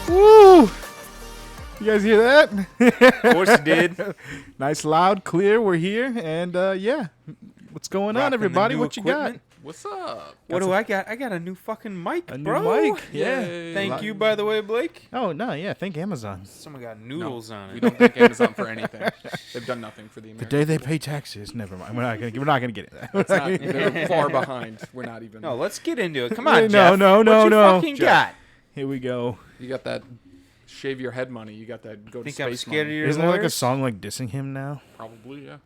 Woo! You guys hear that? Of course you did. Nice, loud, clear. We're here, and yeah. What's going on, everybody? What you got? What's up? What do I got? I got a new fucking mic, A bro. new mic, yeah. Yay. Thank you, by the way, Blake. Oh no, yeah. Thank Amazon. Someone got noodles on We it. don't thank Amazon for anything. They've done nothing for the The American day they people. pay taxes. Never mind. We're not gonna get it. It's not, they're far behind. We're not even. No, let's get into it. Come on, No, Jeff. no, no, what you no. fucking Jeff. got? Here we go. You got that shave your head money. You got that go to Think space I'm scared of money. your Isn't there like a lawyers? song like dissing him now? Probably, yeah.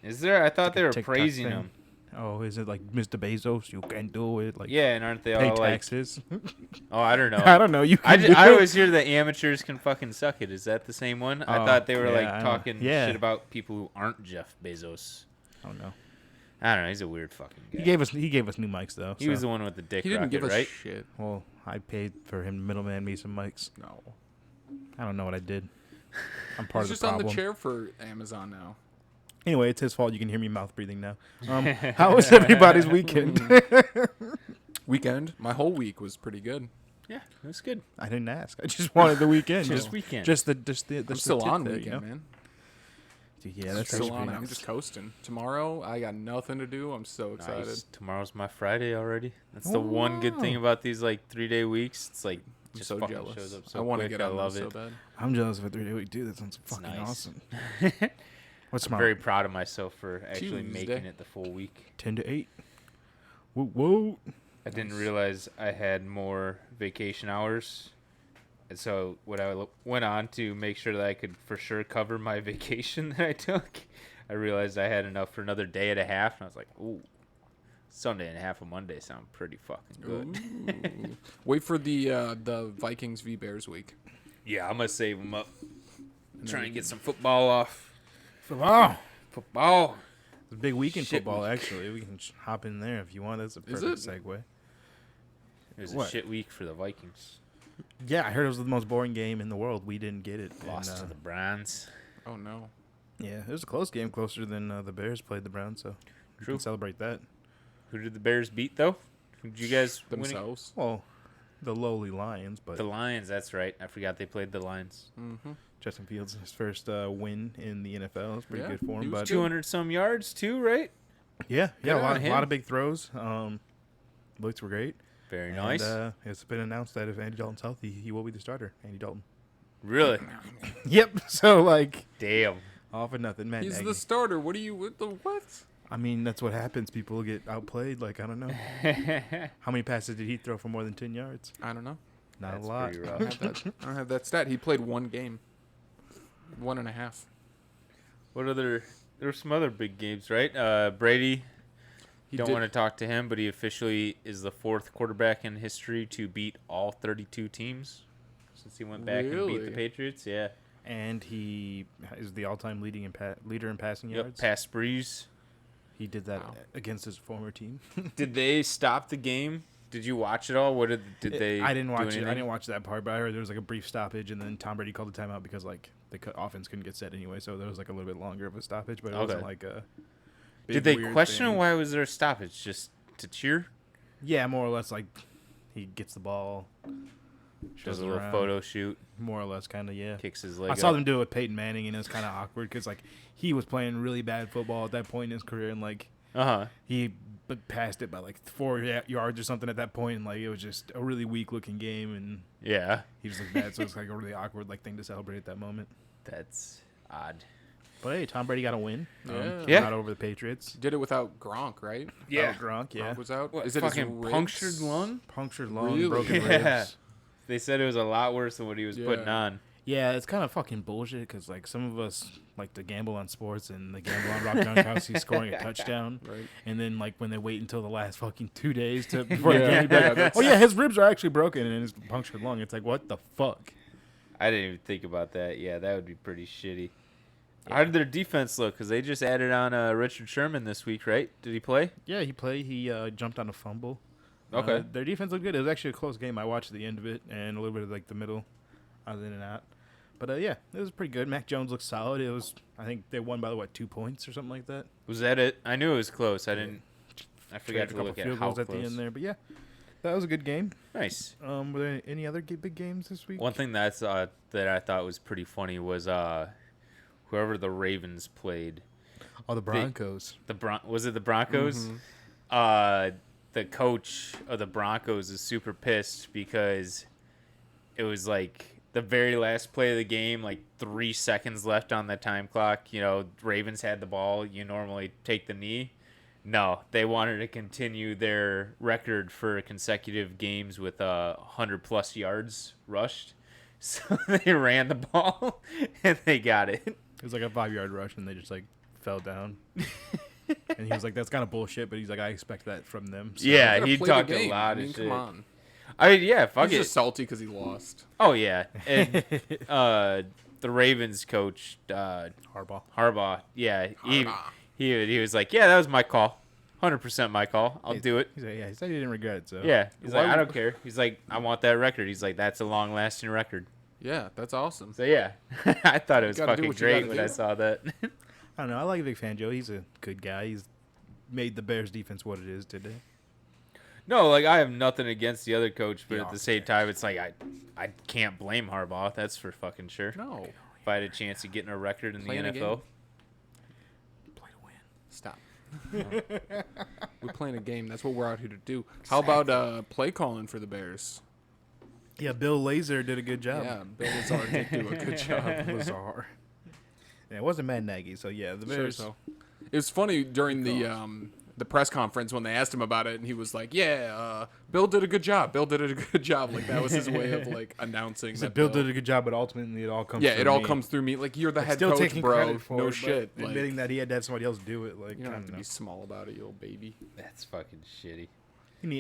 Is there? I thought they were TikTok praising thing. him. Oh, is it like Mr. Bezos? You can do it. Like Yeah, and aren't they pay all like? taxes. Oh, I don't know. I don't know. You. I, Can do I it. always hear that amateurs can fucking suck it. Is that the same one? I Oh, thought they were yeah, I like don't- talking yeah. shit about people who aren't Jeff Bezos. Oh no. I don't know. He's a weird fucking guy. He gave us new mics though. He was the one with the dick He didn't rocket, give us right? shit. Well, I paid for him to middleman me some mics. No. I don't know what I did. I'm part He's of just the on problem. the chair for Amazon now. Anyway, it's his fault. You can hear me mouth breathing now. How was everybody's weekend? Weekend. My whole week was pretty good. Yeah, that's good. I didn't ask. I just wanted the weekend. Just weekend. Just the I'm still on there, weekend, you know? man. Yeah, that's Still actually on. pretty I'm nice. just coasting. Tomorrow, I got nothing to do. I'm so excited. Nice. Tomorrow's my Friday already. That's the Oh, one good thing wow. about these like 3-day weeks. It's like I'm just so fucking jealous. shows up so I want to quick. get I on love those it. so bad. I'm jealous of a 3-day week. Dude, that sounds fucking nice. awesome. What's I'm my very proud of myself for actually Tuesday. making it the full week. 10 to 8? Whoa, whoa. I didn't realize I had more vacation hours. And so when I went on to make sure that I could for sure cover my vacation that I took, I realized I had enough for another day and a half. And I was like, ooh, Sunday and a half of Monday sound pretty fucking good. Ooh. Wait for the Vikings v Bears week. Yeah, I'm going to save them up. And Try then and you get some football off. Wow. Football. It's a big weekend Shit football, week. actually. We can hop in there if you want. That's a Is perfect segue. It was What? a shit week for the Vikings. Yeah, I heard it was the most boring game in the world. We didn't get it. Lost And, to the Browns. Oh no. yeah, it was a close game, closer than the Bears played the Browns, so we True. can celebrate that. Who did the Bears beat, though? Who did you guys win? Themselves. Well, the lowly Lions, but The Lions, that's right. I forgot they played the Lions. Mm-hmm. Justin Fields, his first win in the NFL. It's pretty Yeah, good for he him. was But 200 some yards, too, right? yeah, Good a on lot him. of big throws. Blitz were great. Very And, nice. it's been announced that if Andy Dalton's healthy, he will be the starter. Andy Dalton. Really? Yep. So like, Damn. all for nothing, man. He's the starter. What do you with the what? I mean, that's what happens. People get outplayed. Like I don't know. How many passes did he throw for more than 10 yards? I don't know. Not That's a lot. pretty I rough. don't have that stat. He played one game. 1.5. What other... There were some other big games, right? Brady, He don't did- want to talk to him, but he officially is the 4th quarterback in history to beat all 32 teams since he went back and beat the Really? Patriots. Yeah. And he is the all-time leader in passing Yep. yards. Past Breeze. He did that Wow. against his former team. Did they stop the game? Did you watch it all? What did they? I didn't do watch it. I anything? didn't watch that part, but I heard there was like a brief stoppage, and then Tom Brady called the timeout because like the offense couldn't get set anyway, so there was like a little bit longer of a stoppage, but it wasn't Okay. like a. Did big, they weird question thing. why was there a stoppage? Just to cheer? Yeah, more or less like he gets the ball, shows Does a it little around, photo shoot, more or less, kind of yeah. kicks his leg I saw up. them do it with Peyton Manning, and it was kind of awkward because like he was playing really bad football at that point in his career, and like Uh-huh. he passed it by like 4 yards or something at that point, and like it was just a really weak looking game, and Yeah. he just looked bad, so it's like a really awkward like thing to celebrate at that moment. That's odd. But hey, Tom Brady got a win. Yeah. Not over the Patriots. Did it without Gronk, right? Yeah. Gronk, yeah. Gronk was out. What, Is it his fucking ribs? punctured lung? Punctured lung, Really? broken Yeah. ribs. They said it was a lot worse than what he was putting Yeah. on. Yeah, it's kind of fucking bullshit because, like, some of us like to gamble on sports and they gamble on Rob Gronkowski scoring a touchdown. Right. And then, like, when they wait until the last fucking 2 days before the Yeah. game, they're like, Yeah, oh, yeah, his ribs are actually broken and his punctured lung. It's like, what the fuck? I didn't even think about that. Yeah, that would be pretty shitty. How did their defense look? Because they just added on Richard Sherman this week, right? Did he play? Yeah, he played. He jumped on a fumble. Okay. Their defense looked good. It was actually a close game. I watched the end of it and a little bit of, like, the middle. I was in and out. But, yeah, it was pretty good. Mac Jones looked solid. It was, I think they won by, 2 points or something like that. Was that it? I knew it was close. I forgot Traded a to couple look at field how goals close. at the end there. But, yeah, that was a good game. Nice. Were there any other big games this week? One thing that I thought was pretty funny was whoever the Ravens played. Oh, the Broncos. Was it the Broncos? Mhm. The coach of the Broncos is super pissed because it was like the very last play of the game, like 3 seconds left on the time clock. You know, Ravens had the ball. You normally take the knee. No, they wanted to continue their record for consecutive games with 100+ yards rushed. So they ran the ball and they got it. It was like a 5-yard rush, and they just, like, fell down. And he was like, that's kind of bullshit, but he's like, I expect that from them. So. Yeah, Gotta he play the talked a game. lot I of mean, shit. come on. Yeah, fuck He's it. just salty because he lost. Oh yeah, and the Ravens coach Harbaugh. Yeah, he was like, yeah, that was my call, 100% my call. I'll do it. He's like, yeah, he said he didn't regret it, so. Yeah, he's Why like, I would- don't care. He's like, I want that record. He's like, that's a long-lasting record. Yeah, that's awesome. So yeah, I thought it was Gotta do fucking what you great gotta when do. I saw that. I don't know. I like Vic Fangio. He's a good guy. He's made the Bears defense what it is today. No, like I have nothing against the other coach, but The at the same offense. time, it's like I can't blame Harbaugh. That's for fucking sure. No. If I had a chance of getting a record in Playing the a game. NFL, Play to win. Stop. We're playing a game. That's what we're out here to do. How about play calling for the Bears? Yeah, Bill Lazor did a good job. Yeah, Bill Lazar did do a good job. Lazar. Yeah, it wasn't Matt Nagy, so yeah, the Sure Bears. so. It was funny during the press conference when they asked him about it, and he was like, "Yeah, Bill did a good job. Bill did a good job." Like that was his way of like announcing He that said Bill did a good job, but ultimately it all comes. Yeah, through it all me. comes through me. Like you're the Like, head still coach, taking bro. credit for No it, but shit. Like, admitting that he had to have somebody else do it. Like you don't I have to know. be small about it, you little baby. that's fucking shitty.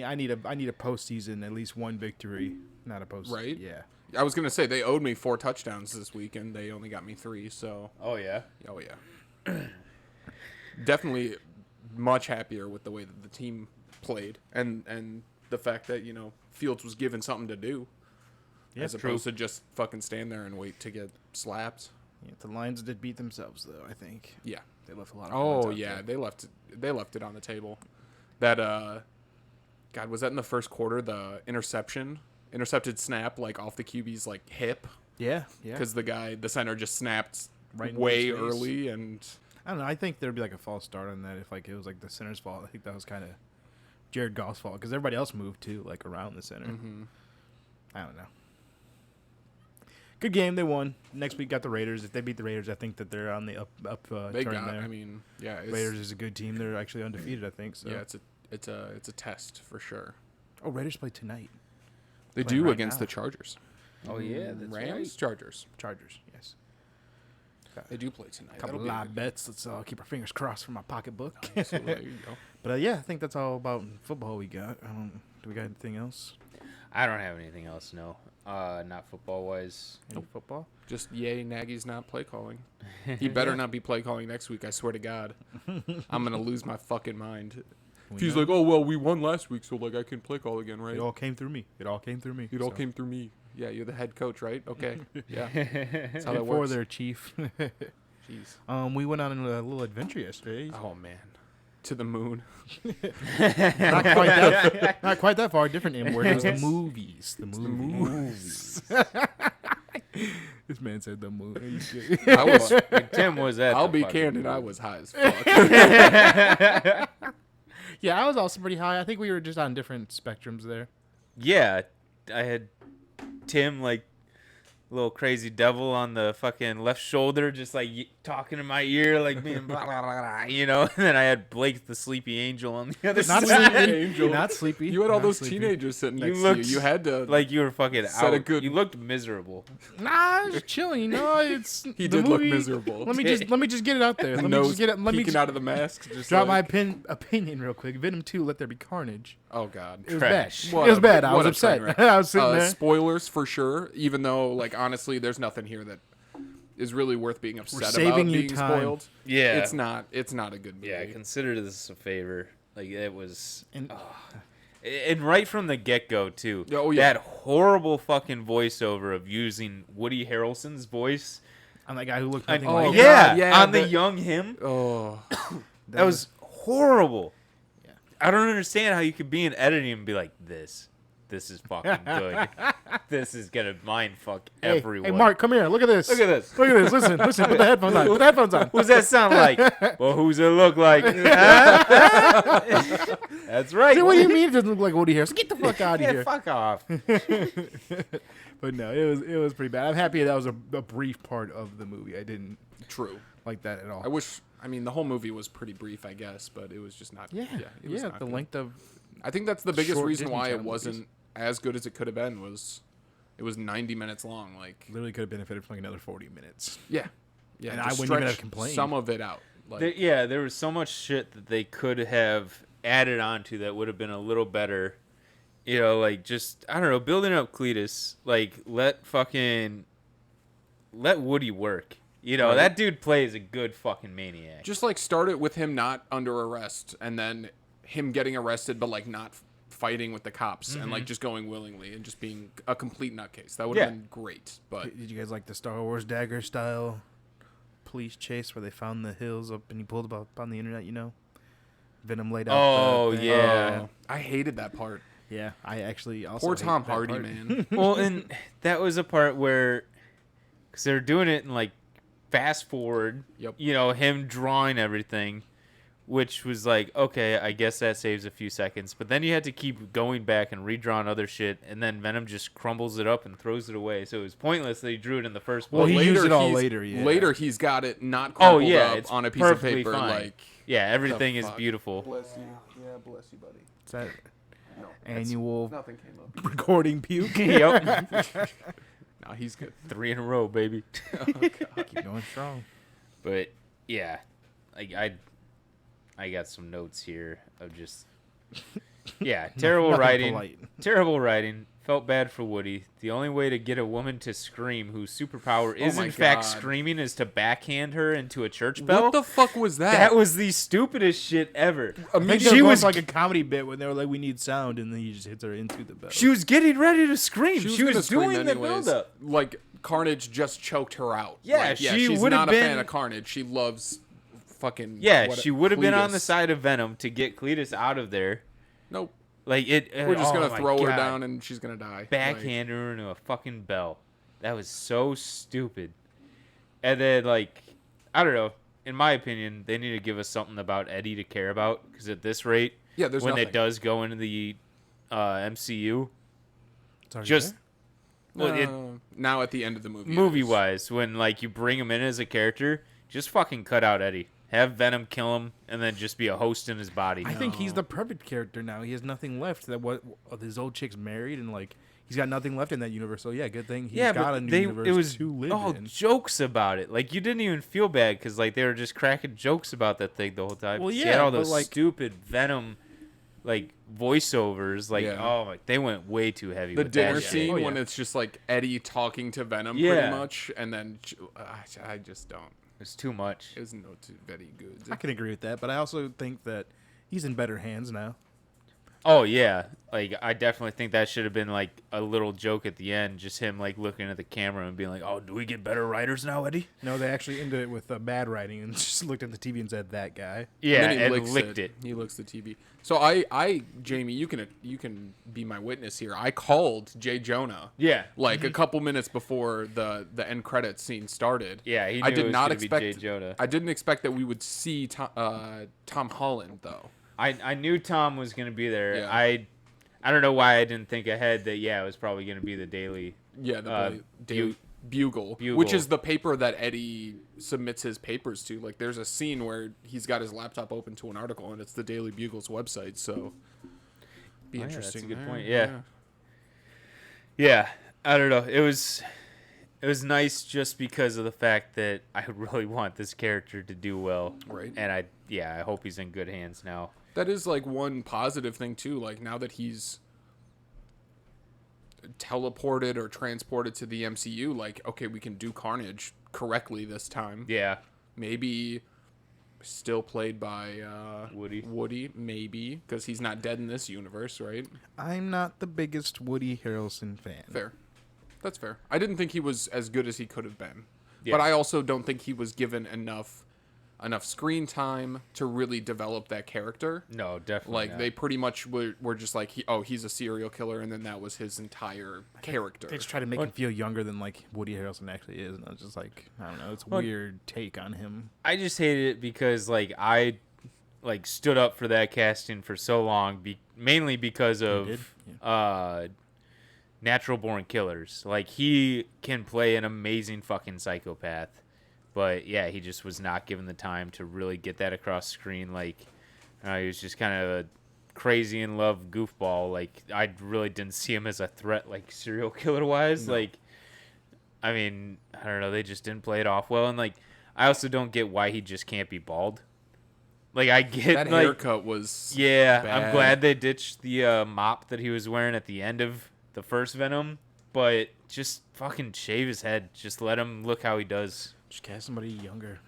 I need a postseason, at least one victory, not a post. Right? Yeah. I was gonna say they owed me 4 touchdowns this week, and they only got me 3. So, Oh yeah. oh yeah, definitely much happier with the way that the team played, and the fact that Fields was given something to do, Yeah, as opposed to just fucking stand there and wait to get slapped. Yeah, the Lions did beat themselves, though. I think Yeah. they left a lot of. Oh points out yeah, there. they left it on the table. That God, was that in the first quarter? The intercepted snap like off the QB's like hip Yeah. because the center just snapped Right into way his face. early, and I don't know. I think there'd be like a false start on that if like it was like the center's fault. I think that was kind of Jared Goff's fault because everybody else moved too, like around the center. I don't know. Good game. They won. Next week got the Raiders. If they beat the Raiders, I think that they're on the up they turn got. there. I mean, yeah, Raiders is a good team. They're actually undefeated, I think. So. Yeah, it's a test for sure. Oh, Raiders play tonight. They Playing do right against now. the Chargers. Oh yeah, that's Rams, right. Chargers. Chargers. Yes. They do play tonight. Couple That'll be a live good bets. Let's keep our fingers crossed for my pocketbook. game. So there you go. But yeah, I think that's all about football we got. Do we got anything else? I don't have anything else. No, not football wise. Any football? Just yay, Nagy's not play calling. He better not be play calling next week. I swear to God, I'm gonna lose my fucking mind. If he's like, oh well, we won last week, so like I can play call again, right? It all came through me. It all came through me. It all So. came through me. Yeah, you're the head coach, right? Okay. Yeah. That's how that For works. their chief. Jeez. We went on a little adventure yesterday. Oh man. To the moon. Not quite that far. Different M word. It was the movies. The movies. This man said the movies. I was. Tim was at. I'll the be fucking candid. I movie. was high as fuck. Yeah, I was also pretty high. I think we were just on different spectrums there. Yeah, I had Tim like little crazy devil on the fucking left shoulder, just like talking in my ear, like being blah, blah, blah, blah, you know. And then I had Blake the sleepy angel on the other Not side. sleepy. Angel. Not sleepy. You had all Not those sleepy. teenagers sitting You next to looked you. You had to like you were fucking set out. a good- You looked miserable. Nah, just chilling. You know, it's He the did look movie- miserable. Let me just get it out there. the Let me nose just get it. Let me peeking just out of the mask. Just drop like, my opinion real quick. Venom 2, Let There Be Carnage. Oh God. It was Trash. bad. What It was a- bad. I what was a train upset. wreck. I was sitting there. Spoilers for sure. Even though, like, honestly, there's nothing here that is really worth being upset about saving you being time. spoiled. Yeah. It's not a good movie. Yeah, consider this a favor. Like it was, And- and right from the get go too. Oh, yeah. That horrible fucking voiceover of using Woody Harrelson's voice. I'm that guy who looked On, nothing oh, like God, him. yeah, on the that- young him. Oh. That was horrible. Yeah. I don't understand how you could be in editing and be like, this is fucking good. This is gonna mind fuck Hey, everyone. hey, Mark, come here. Look at this. Look at this. Look at this. Listen. Put the headphones on. Put the headphones on. Who's that sound like? Well, who's it look like? That's right. See, what do you mean it doesn't look like Woody Harrelson? Get the fuck out of Yeah, here. fuck off. But no, it was pretty bad. I'm happy that was a brief part of the movie. I didn't True. like that at all. I mean, the whole movie was pretty brief, I guess, but it was just not. Yeah, it was yeah. not The good. length of I think that's the biggest short reason Disney why it Channel wasn't movies. as good as it could have been. It was 90 minutes long. Like, literally could have benefited from like another 40 minutes. yeah, yeah. And just I wouldn't even have stretch complained. Some of it out. Like, There was so much shit that they could have added on to that would have been a little better. You know, like just I don't know, building up Cletus. Like let Woody work. You know, Right. that dude plays a good fucking maniac. just like start it with him not under arrest, and then him getting arrested, but like not fighting with the cops, and like just going willingly and just being a complete nutcase. That would have Yeah. been great. But Did you guys like the Star Wars dagger style police chase where they found the hills up and he pulled up on the internet? You know, Venom laid out. Oh, the thing. yeah. I hated that part. Yeah. I actually also Poor hate Tom that Hardy, part. man. Well, and that was a part where, because they were doing it in like fast forward. Yep. You know, him drawing everything, which was like, okay, I guess that saves a few seconds. But then you had to keep going back and redrawing other shit, and then Venom just crumbles it up and throws it away. So it was pointless that he drew it in the first place. Well, he used it all he's- later, yeah. Later, he's got it not crumpled it's up on a piece of perfectly paper. fine. Like, Yeah, everything is fuck? beautiful. bless you. Yeah, bless you, buddy. Is that No, annual nothing came up. recording puke? Yep. No, he's good. 3 in a row, baby. Keep going strong. But yeah, like I got some notes here of just terrible Nothing writing. polite. Terrible writing. Felt bad for Woody. The only way to get a woman to scream whose superpower is my in fact God. screaming is to backhand her into a church bell. What the fuck was that? That was the stupidest shit ever. I think She she was- was like a comedy bit when they were like, "We need sound," and then he just hits her into the bell. She was getting ready to scream. She gonna was scream doing the anyways. build-up. Like, Carnage just choked her out. Yeah, Like, she she's would've not a fan been- of Carnage. She loves fucking. Yeah, she would have been on the Cletus. side of Venom to get Cletus out of there. Nope. Like it. We're just oh gonna my throw her God. down and she's gonna die. Backhand her into a fucking bell. That was so stupid. And then, like, I don't know. In my opinion, they need to give us something about Eddie to care about. Because at this rate, Yeah, there's when nothing. it does go into the MCU, It's already just there? well, it, Now at the end of the movie. it is. movie-wise, when like you bring him in as a character, just fucking cut out Eddie. Have Venom kill him, and then just be a host in his body. I think he's the perfect character now. He has nothing left. That what his old chick's married, and like he's got nothing left in that universe. So yeah, good thing he's Yeah, got but a new they universe it was to live all in. jokes about it. Like you didn't even feel bad because like they were just cracking jokes about that thing the whole time. Well, She yeah, had all but, those like- stupid Venom like voiceovers. Like Yeah. oh, like they went way too heavy. The with dinner that shit. scene Oh, yeah. when it's just like Eddie talking to Venom Yeah. pretty much, and then I just don't. It's too much. It's not too very good. I can agree with that, but I also think that he's in better hands now. Oh yeah, like I definitely think that should have been like a little joke at the end, just him like looking at the camera and being like, "Oh, do we get better writers now, Eddie?" No, they actually ended it with bad writing and just looked at the TV and said, "That guy." Yeah, then he and licks licked it. He licks the TV. So Jamie, you can be my witness here. I called Jay Jonah Yeah, like a couple minutes before the end credits scene started. yeah. He knew I it did was not gonna expect. be Jay Jonah. I didn't expect that we would see Tom Holland though. I knew Tom was gonna be there. Yeah. I don't know why I didn't think ahead that it was probably gonna be the daily Yeah, the Bugle, which is the paper that Eddie submits his papers to. Like, there's a scene where he's got his laptop open to an article, and it's the Daily Bugle's website. So, be interesting. That's a good there. point. Yeah. I don't know. It was nice just because of the fact that I really want this character to do well. Right. And I hope he's in good hands now. That is like one positive thing too. Like, now that he's teleported or transported to the MCU, like, okay, we can do Carnage correctly this time. Yeah. Maybe still played by Woody, maybe, because he's not dead in this universe, right? I'm not the biggest Woody Harrelson fan. Fair. That's fair. I didn't think he was as good as he could have been. Yeah. But I also don't think he was given enough screen time to really develop that character. No, definitely Like, not. they pretty much were just like, he's a serial killer, and then that was his entire character. They just try to make him feel younger than like Woody Harrelson actually is, and I was just like, I don't know, it's a weird take on him. I just hated it because like I stood up for that casting for so long, mainly because of Natural Born Killers. Like, he can play an amazing fucking psychopath. But yeah, he just was not given the time to really get that across screen. Like, he was just kind of a crazy in love goofball. Like, I really didn't see him as a threat, like, serial killer wise. No. Like, I mean, I don't know. They just didn't play it off well. And like, I also don't get why he just can't be bald. Like, I get that like, haircut was bad. I'm glad they ditched the mop that he was wearing at the end of the first Venom. But just fucking shave his head. Just let him look how he does. Just cast somebody younger.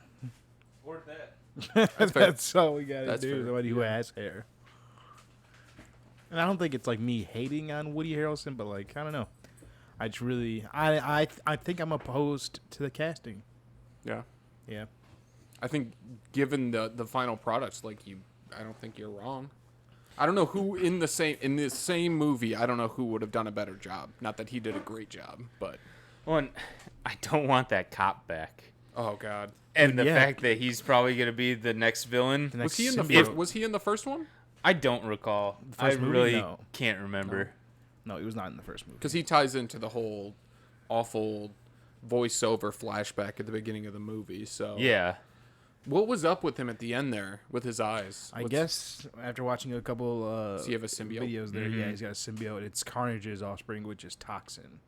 Or that. That's all we gotta do. Fair. Somebody who has hair. And I don't think it's like me hating on Woody Harrelson, but like, I don't know. I just really, I think I'm opposed to the casting. Yeah. Yeah. I think given the final products, like, I don't think you're wrong. I don't know who in this same movie, I don't know who would have done a better job. Not that he did a great job, but Well, I don't want that cop back. oh god. And the fact that he's probably going to be the next villain. Was he in the first? Was he in the first one? I don't recall. I really can't remember. No, he was not in the first movie. Because he ties into the whole awful voiceover flashback at the beginning of the movie. So yeah. What was up with him at the end there with his eyes? I guess after watching a couple does he have a symbiote? videos there, yeah, he's got a symbiote. It's Carnage's offspring, which is Toxin.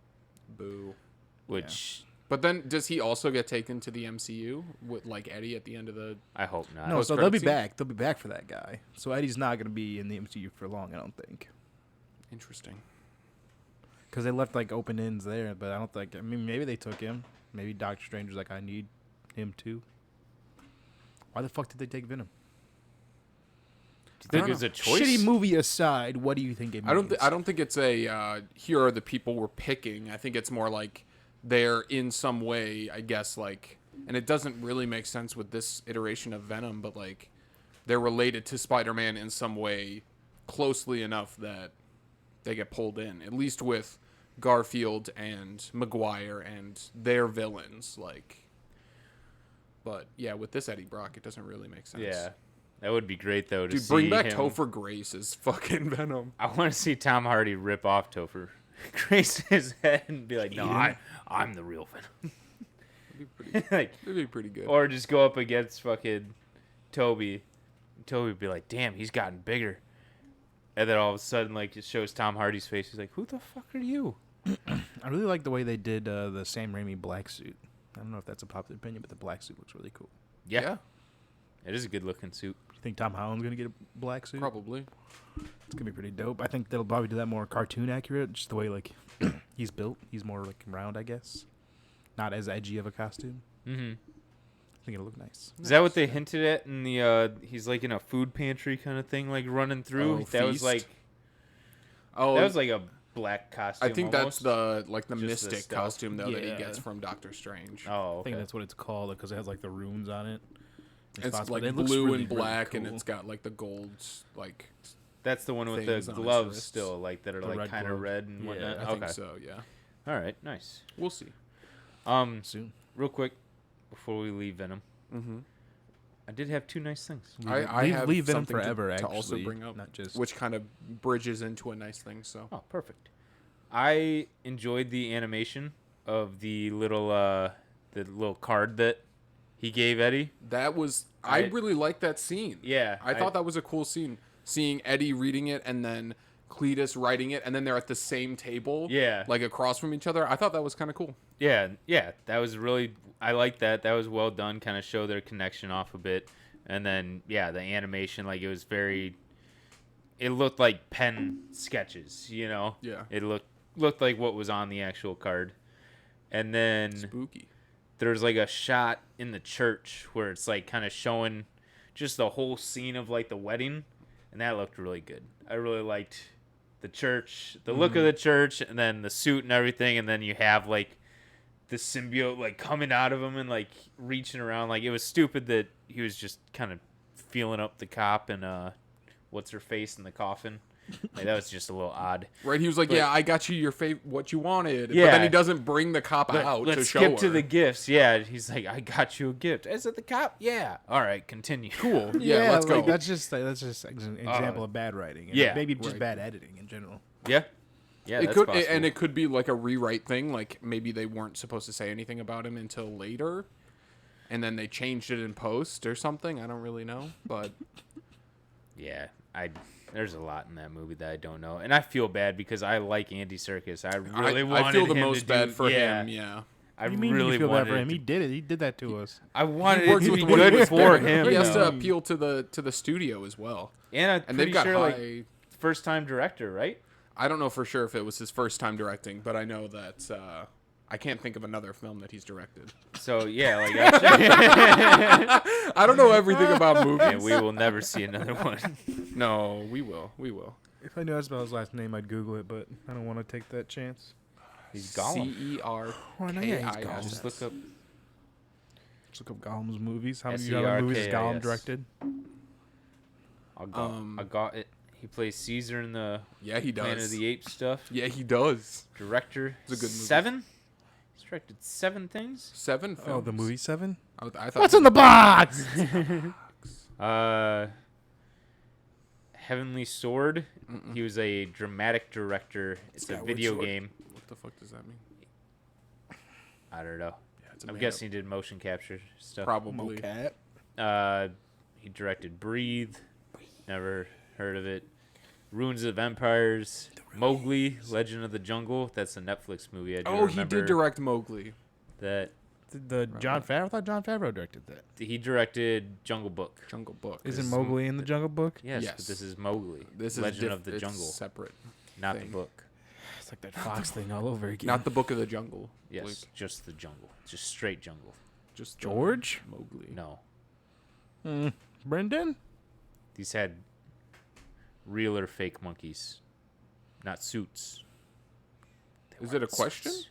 Boo. Which. But then, does he also get taken to the MCU with like Eddie at the end of the? I hope not. No, so they'll be back. They'll be back for that guy. So Eddie's not going to be in the MCU for long, I don't think. Interesting. Because they left like open ends there, but I don't think. I mean, maybe they took him. Maybe Doctor Strange was like, I need him too. Why the fuck did they take Venom? Do you think it was a choice? Shitty movie aside, what do you think it means? I don't think it's a here are the people we're picking. I think it's more like they're in some way, I guess, like, and it doesn't really make sense with this iteration of Venom, but like they're related to Spider-Man in some way closely enough that they get pulled in, at least with Garfield and Maguire and their villains, like. But yeah, with this Eddie Brock, it doesn't really make sense. Yeah. That would be great, though, to Dude, see bring back him. Topher Grace as fucking Venom. I want to see Tom Hardy rip off Topher Grace his head and be like, no, I'm the real Venom. It'd be pretty good. Or just go up against fucking Toby. Toby would be like, damn, he's gotten bigger. And then all of a sudden, like, it shows Tom Hardy's face. He's like, who the fuck are you? I really like the way they did the Sam Raimi black suit. I don't know if that's a popular opinion, but the black suit looks really cool. Yeah. It is a good-looking suit. You think Tom Holland's going to get a black suit? Probably. It's going to be pretty dope. I think they'll probably do that more cartoon accurate, just the way, like, he's built. He's more, like, round, I guess. Not as edgy of a costume. Mm-hmm. I think it'll look nice. Is that what they hinted at in the, he's, like, in a food pantry kind of thing, like, running through? Oh, that was, like... Oh, that was, like, a black costume I think almost. that's the Just Mystic the costume, though, that he Yeah. gets from Doctor Strange. Oh, okay. I think that's what it's called because it has, like, the runes on it. It's like it looks blue really, and black, really and cool. it's got, like, the gold, like... That's the one with the things on his gloves wrists. still, like, that are, The like, red kind of gloves. red and Yeah, whatnot. I think so, yeah. All right, nice. We'll see. Soon. Real quick, before we leave Venom, Mm-hmm. I did have two nice things. I have leave Venom something forever, to actually. also bring up, Not just... which kind of bridges into a nice thing, so... Oh, perfect. I enjoyed the animation of the little card that he gave Eddie? That was I really liked that scene. Yeah, I thought that was a cool scene. Seeing Eddie reading it and then Cletus writing it, and then they're at the same table, Yeah. like across from each other. I thought that was kind of cool. Yeah, that was really. I like that. That was well done. Kind of show their connection off a bit, and then the animation, like it was very. It looked like pen sketches, Yeah. It looked like what was on the actual card, and then Spooky. there's like a shot in the church where it's like kind of showing just the whole scene of like the wedding, and that looked really good. I really liked the church, the look of the church, and then the suit and everything, and then you have like the symbiote like coming out of him and like reaching around. Like it was stupid that he was just kind of feeling up the cop and what's her face in the coffin. Like that was just a little odd. Right, he was like, But- "Yeah, I got you your what you wanted." But Yeah. then he doesn't bring the cop out Let's to show skip her. to the gifts. Yeah, he's like, I got you a gift. Is it the cop? Yeah. All right, continue. Cool. Yeah, let's go. like, that's just an example of bad writing. And yeah. maybe just Right. bad editing in general. Yeah. Yeah, It that's could, possible. and it could be like a rewrite thing. Like maybe they weren't supposed to say anything about him until later, and then they changed it in post or something. I don't really know, but Yeah, there's a lot in that movie that I don't know, and I feel bad because I like Andy Serkis. I really wanted I feel the him most to bad do, for yeah, him. Yeah, I You mean really you feel bad wanted for it him? to- He did it. He did that to us. I wanted he it works to with be what he good was for there. him. He has to though. appeal to the studio as well, And I'm and pretty they've got sure high. like first time director, right? I don't know for sure if it was his first time directing, but I know that I can't think of another film that he's directed. So yeah, like actually, I don't know everything about movies. and we will never see another one. No, we will. We will. If I knew how to spell his last name, I'd Google it, but I don't want to take that chance. He's Gollum. Why not? Yeah, he's CERKIS. Gollum. Just look up. Let's look up Gollum's movies. How many other movies has Gollum SERKIS. directed? I got it. He plays Caesar in the Yeah, he does. Planet of the Apes stuff. Yeah, he does. Director. It's a good movie. 7. He's directed 7 things. 7 films. Oh, the movie 7? I thought What's in the box? Heavenly Sword. He was a dramatic director. It's a Skyward video Sword. game. What the fuck does that mean? I don't know. Yeah, it's a I'm made-up- guessing he did motion capture stuff. Probably. Mocap. He directed Breathe. Never heard of it. Ruins of Empires. Mowgli, Legend of the Jungle. That's a Netflix movie. I do Oh, he remember did direct Mowgli. that. The John Favreau? I thought John Favreau directed that. He directed Jungle Book. Jungle Book. Isn't Mowgli in the Jungle Book? Yes, Yes. but this is Mowgli. This Legend is of the it's Jungle, separate. not thing. the book. It's like that Fox thing all over again. Not the Book of the Jungle. Yes, Like, just the jungle. Just straight jungle. just George? Mowgli. No. Brendan? These had real or fake monkeys, not suits. They Is it a weren't question? suits.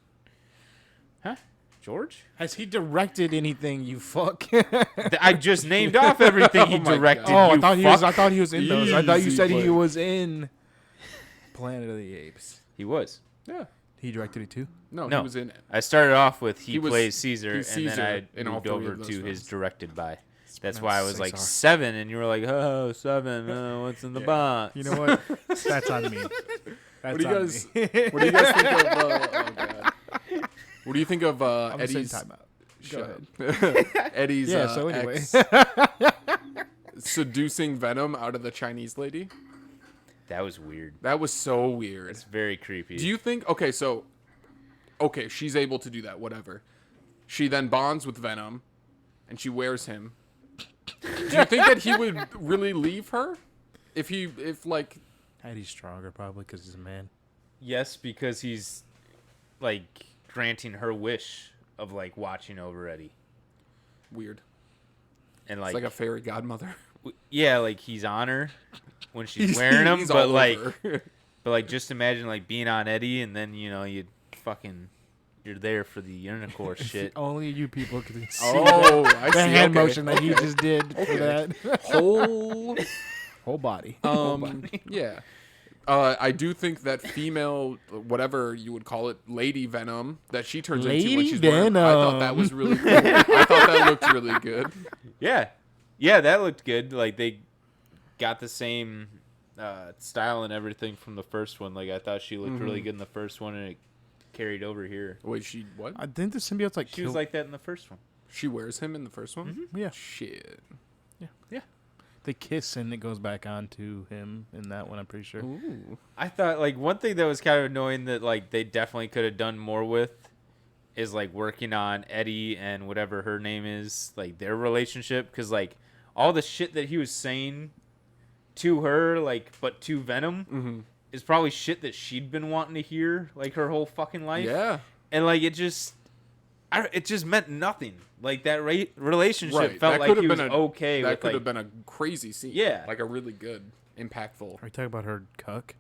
Huh? George? Has he directed anything, you fuck? I just named off everything he Oh my directed. God. Oh, you I thought he was in those. I thought you Easy said he play. was in Planet of the Apes. He was. Yeah. He directed it too? No, No. he was in it. I started off with he He was- plays Caesar, he's and Caesar then in I all moved three over of those to his films. directed by. That's pronounced why I was like Caesar. 7, and you were like, oh, 7. What's in the box? You know what? That's on me. That's What do you on guys? me. What do you guys think of? Oh God. What do you think of I'm gonna say Eddie's? timeout. Shut Go up. Eddie's Yeah, so anyway. ex seducing Venom out of the Chinese lady. That was weird. That was so weird. It's very creepy. Do you think? Okay, she's able to do that. Whatever. She then bonds with Venom, and she wears him. Do you think that he would really leave her if like? Eddie's stronger probably because he's a man. Yes, because he's like granting her wish of like watching over Eddie, Weird. and It's like, like a fairy godmother. yeah, like he's on her when she's wearing him, he's but all like, over. but like, just imagine like being on Eddie, and then you're there for the intercourse shit. Only you people can see Oh, I the see. hand Okay. motion that he just did for that. Whole body. Yeah. I do think that female, whatever you would call it, Lady Venom, that she turns into when Lady she's wearing, I thought that Venom. was really cool. I thought that looked really good. Yeah, that looked good. Like they got the same style and everything from the first one. Like I thought she looked really good in the first one, and carried over here. Wait, she what? I think the symbiote's like She was like that in the first one. She wears him in the first one? yeah. Shit. They kiss and it goes back onto him in that one. I'm pretty sure. Ooh. I thought like one thing that was kind of annoying that like they definitely could have done more with is like working on Eddie and whatever her name is, like their relationship, because like all the shit that he was saying to her, like but to Venom, is probably shit that she'd been wanting to hear like her whole fucking life. Yeah. And like it just meant nothing. Like that relationship Right. felt That like could have he was been okay. That with, could like, have been a crazy scene. Yeah. Like a really good, impactful. Are you talking about her cuck?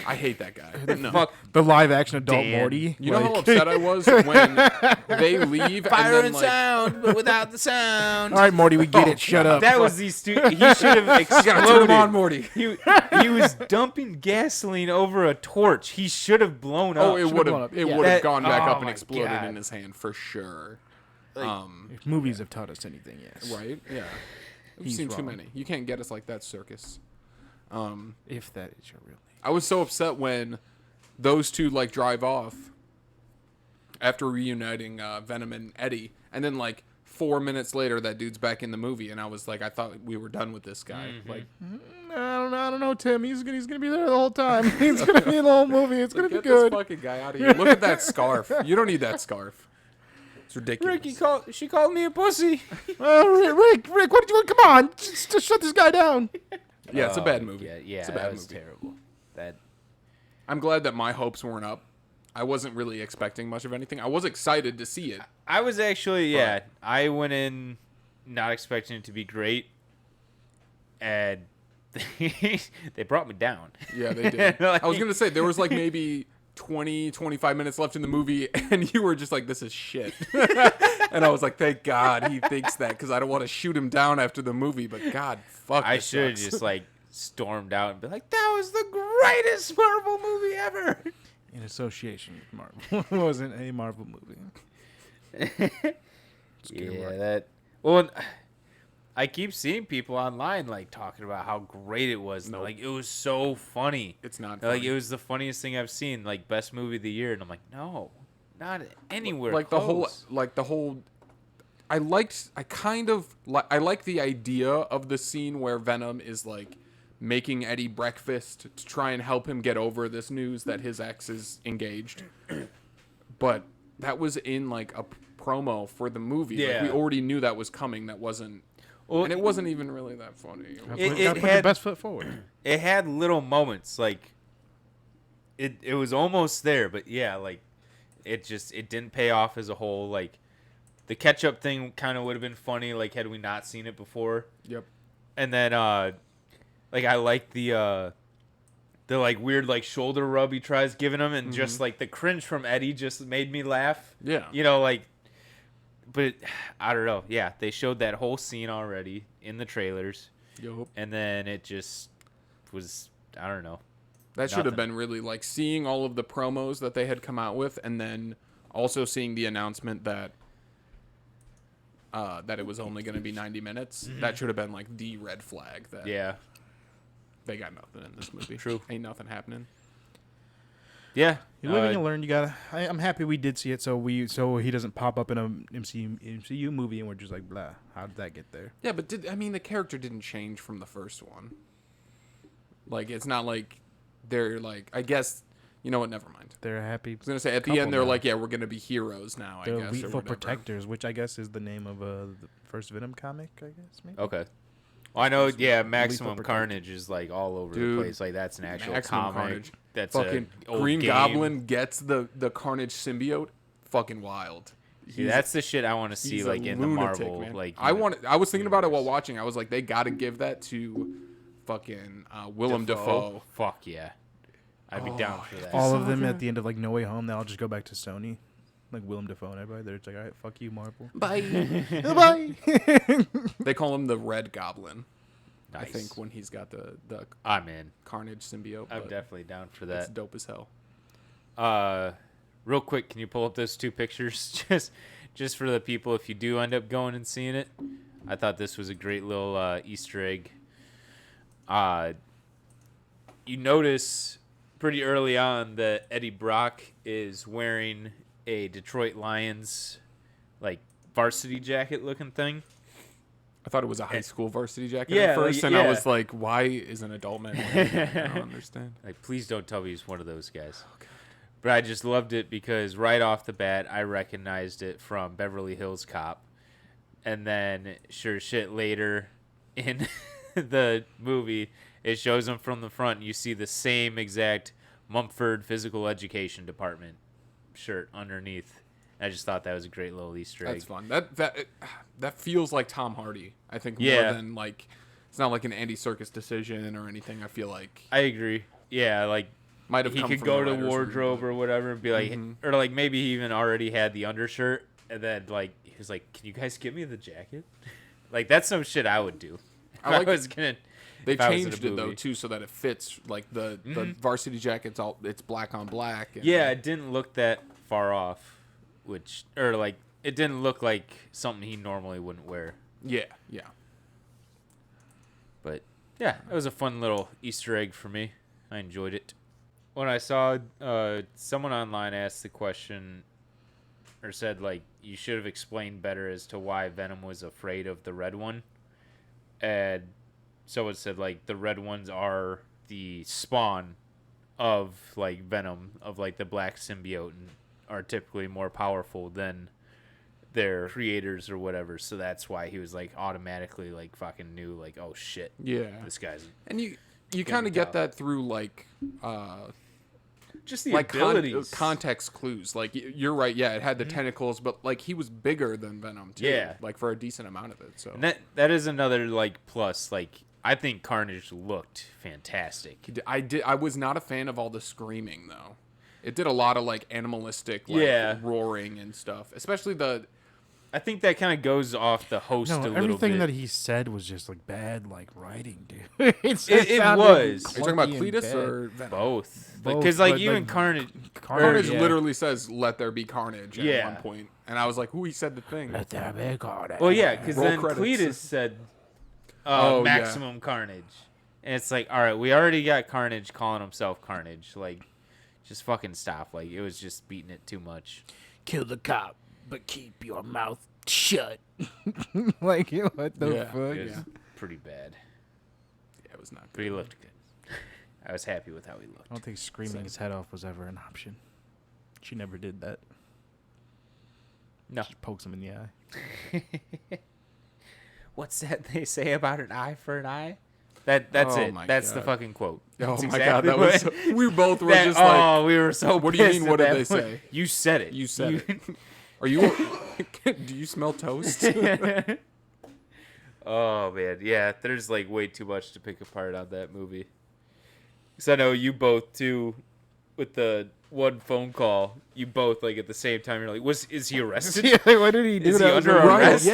I hate that guy. But no. fuck. The live action adult Dan. Morty. You know how Like- upset I was when they leave Fire and then and like sound, but without the sound. All right, Morty, we get it. Shut up. That was the he should have you gotta turn him exploded. on, Morty. He was dumping gasoline over a torch. He should have blown up. Oh, it would blown have up. it Yeah. would have That- gone back oh up and my exploded God. in his hand for sure. Like- If movies have taught us anything, yes. Right? Yeah. We've He's seen too wrong. many. You can't get us like that, circus. If that is your real name. I was so upset when those two like drive off after reuniting Venom and Eddie, and then like 4 minutes later, that dude's back in the movie, and I was like, I thought we were done with this guy. Like, I don't know, Tim. He's gonna be there the whole time. He's gonna be in the whole movie. It's gonna be get good. this fucking guy out of here. Look at that scarf. You don't need that scarf. It's ridiculous. She called me a pussy. Rick, what did you want? Come on, just shut this guy down. Yeah, it's a bad movie. Yeah, it's a that bad was movie. terrible. That I'm glad that my hopes weren't up. I wasn't really expecting much of anything. I was excited to see it. I was actually I went in not expecting it to be great, and they brought me down. Yeah, they did. Like- I was going to say, there was like maybe 20, 25 minutes left in the movie, and you were just like, this is shit. And I was like, thank God he thinks that, because I don't want to shoot him down after the movie, but God, fuck, I this should have sucks. just like stormed out and be like, that was the greatest Marvel movie ever. In association with Marvel. It wasn't a Marvel movie. Yeah, that. Well, I keep seeing people online like talking about how great it was. Nope. Like it was so funny. It's not Like funny. it was the funniest thing I've seen. Like best movie of the year, and I'm like, no, not anywhere. like close. the whole I like the idea of the scene where Venom is like making Eddie breakfast to try and help him get over this news that his ex is engaged. But that was in like a promo for the movie. Like, Yeah. we already knew that was coming. That wasn't Well, and it wasn't even really that funny. It was It- like- Gotta put your had- best foot forward. It had little moments like it was almost there, but yeah, like it didn't pay off as a whole. Like the ketchup thing kind of would have been funny, like had we not seen it before. Yep. And then like I like the like weird like shoulder rub he tries giving him, and just like the cringe from Eddie just made me laugh. Yeah. You know, like, but I don't know. Yeah, they showed that whole scene already in the trailers, Yup. and then it just was, I don't know. That should have Nothing. been really like seeing all of the promos that they had come out with, and then also seeing the announcement that that it was only going to be 90 minutes. That should have been like the red flag that Yeah. they got nothing in this movie. True. Ain't nothing happening. Yeah. You live and you learn. You gotta. I'm happy we did see it, so he doesn't pop up in a MCU movie, and we're just like, blah. How did that get there? Yeah, but the character didn't change from the first one. Like, it's not like they're like, I guess, you know what? Never mind. They're happy. I was gonna say at the Couple end they're now. like, yeah, we're gonna be heroes now. They're I guess. or lethal whatever. protectors, which I guess is the name of the first Venom comic. I guess maybe. Okay. Well, I know. Yeah, Lethal Maximum Protect. Carnage is like all over Dude, the place. Like that's an actual Maximum comic. Carnage. That's Fucking a old Green game. Goblin gets the Carnage symbiote. Fucking wild. See, that's the shit I want to see, He's a like in the lunatic, Marvel. man. Like I was thinking about it while watching. I was like, they got to give that to fucking Willem Dafoe. Fuck yeah, I'd be down for that. All of So them good. at the end of like No Way Home, they all just go back to Sony, like Willem Dafoe and everybody. They're just like, all right, fuck you, Marvel. Bye. Bye. They call him the Red Goblin. I Nice. think when he's got the I'm in. Carnage symbiote. I'm but definitely down for It's that. dope as hell. Real quick, can you pull up those two pictures just for the people if you do end up going and seeing it? I thought this was a great little Easter egg. You notice pretty early on that Eddie Brock is wearing a Detroit Lions like varsity jacket looking thing. I thought it was a high school varsity jacket Yeah, at first, like, and I yeah. was like, why is an adult man wearing that? I don't understand. Like, please don't tell me he's one of those guys. But I just loved it because right off the bat, I recognized it from Beverly Hills Cop. And then, sure shit, later in the movie, it shows him from the front. And you see the same exact Mumford Physical Education Department shirt underneath. I just thought that was a great little Easter egg. That's fun. That feels like Tom Hardy. I think Yeah. more than like it's not like an Andy Serkis decision or anything. I feel like I agree. Yeah, like might have he come could from go the to writers' room, wardrobe but- or whatever and be like, or like maybe he even already had the undershirt and then like he was like, "Can you guys give me the jacket?" Like that's some shit I would do. I like I was gonna. They if I was in a changed it though movie. too, so that it fits. Like the varsity jacket's it's black on black. And, Yeah, it didn't look that far off, like it didn't look like something he normally wouldn't wear. yeah. But yeah, it was a fun little Easter egg for me. I enjoyed it. When I saw someone online asked the question or said like you should have explained better as to why Venom was afraid of the red one. And someone said like the red ones are the spawn of like Venom, of like the black symbiote, and are typically more powerful than their creators or whatever. So that's why he was like automatically like fucking knew like, oh shit, Yeah. this guy's And you Getting kind of get tough. that through like just the like abilities. context clues. Like you're right. Yeah, it had the tentacles, but like he was bigger than Venom too. Yeah. Like for a decent amount of it. So And that is another like plus. Like I think Carnage looked fantastic. I was not a fan of all the screaming though. It did a lot of like animalistic like Yeah. roaring and stuff. Especially the I think that kind of goes off the host No, a little everything bit. that he said was just like bad, like writing, dude. It sounded was. Are you talking about clunky and Cletus bad. or Venom? Both. Both, Because like but, even like, Carnage. Carnage yeah. literally says "Let there be carnage" at Yeah. one point, and I was like, "Who he said the thing?" Let there be carnage. Well, yeah, because Roll then credits. Cletus said Oh, yeah. maximum Carnage. And it's like, all right, we already got Carnage calling himself Carnage. Like, just fucking stop. Like, it was just beating it too much. Kill the cop, but keep your mouth shut. Like, what the Yeah. fuck? It was pretty bad. Yeah, it was not But he good. looked good. I was happy with how he looked. I don't think screaming his head off was ever an option. She never did that. No. She pokes him in the eye. What's that they say about an eye for an eye? That's Oh it. my That's the God. fucking quote. Oh That's my god, exactly that was what- so, we both were that- just like, oh, we were so. What do you pissed mean, what at did that they point. say? You said it. you said it. Are you? Do you smell toast? Oh man, yeah. There's like way too much to pick apart on that movie. Because I know you both too, with the one phone call. You both like at the same time. You're like, is he arrested? Yeah, like, what did he do? Is he That was under so right? arrest?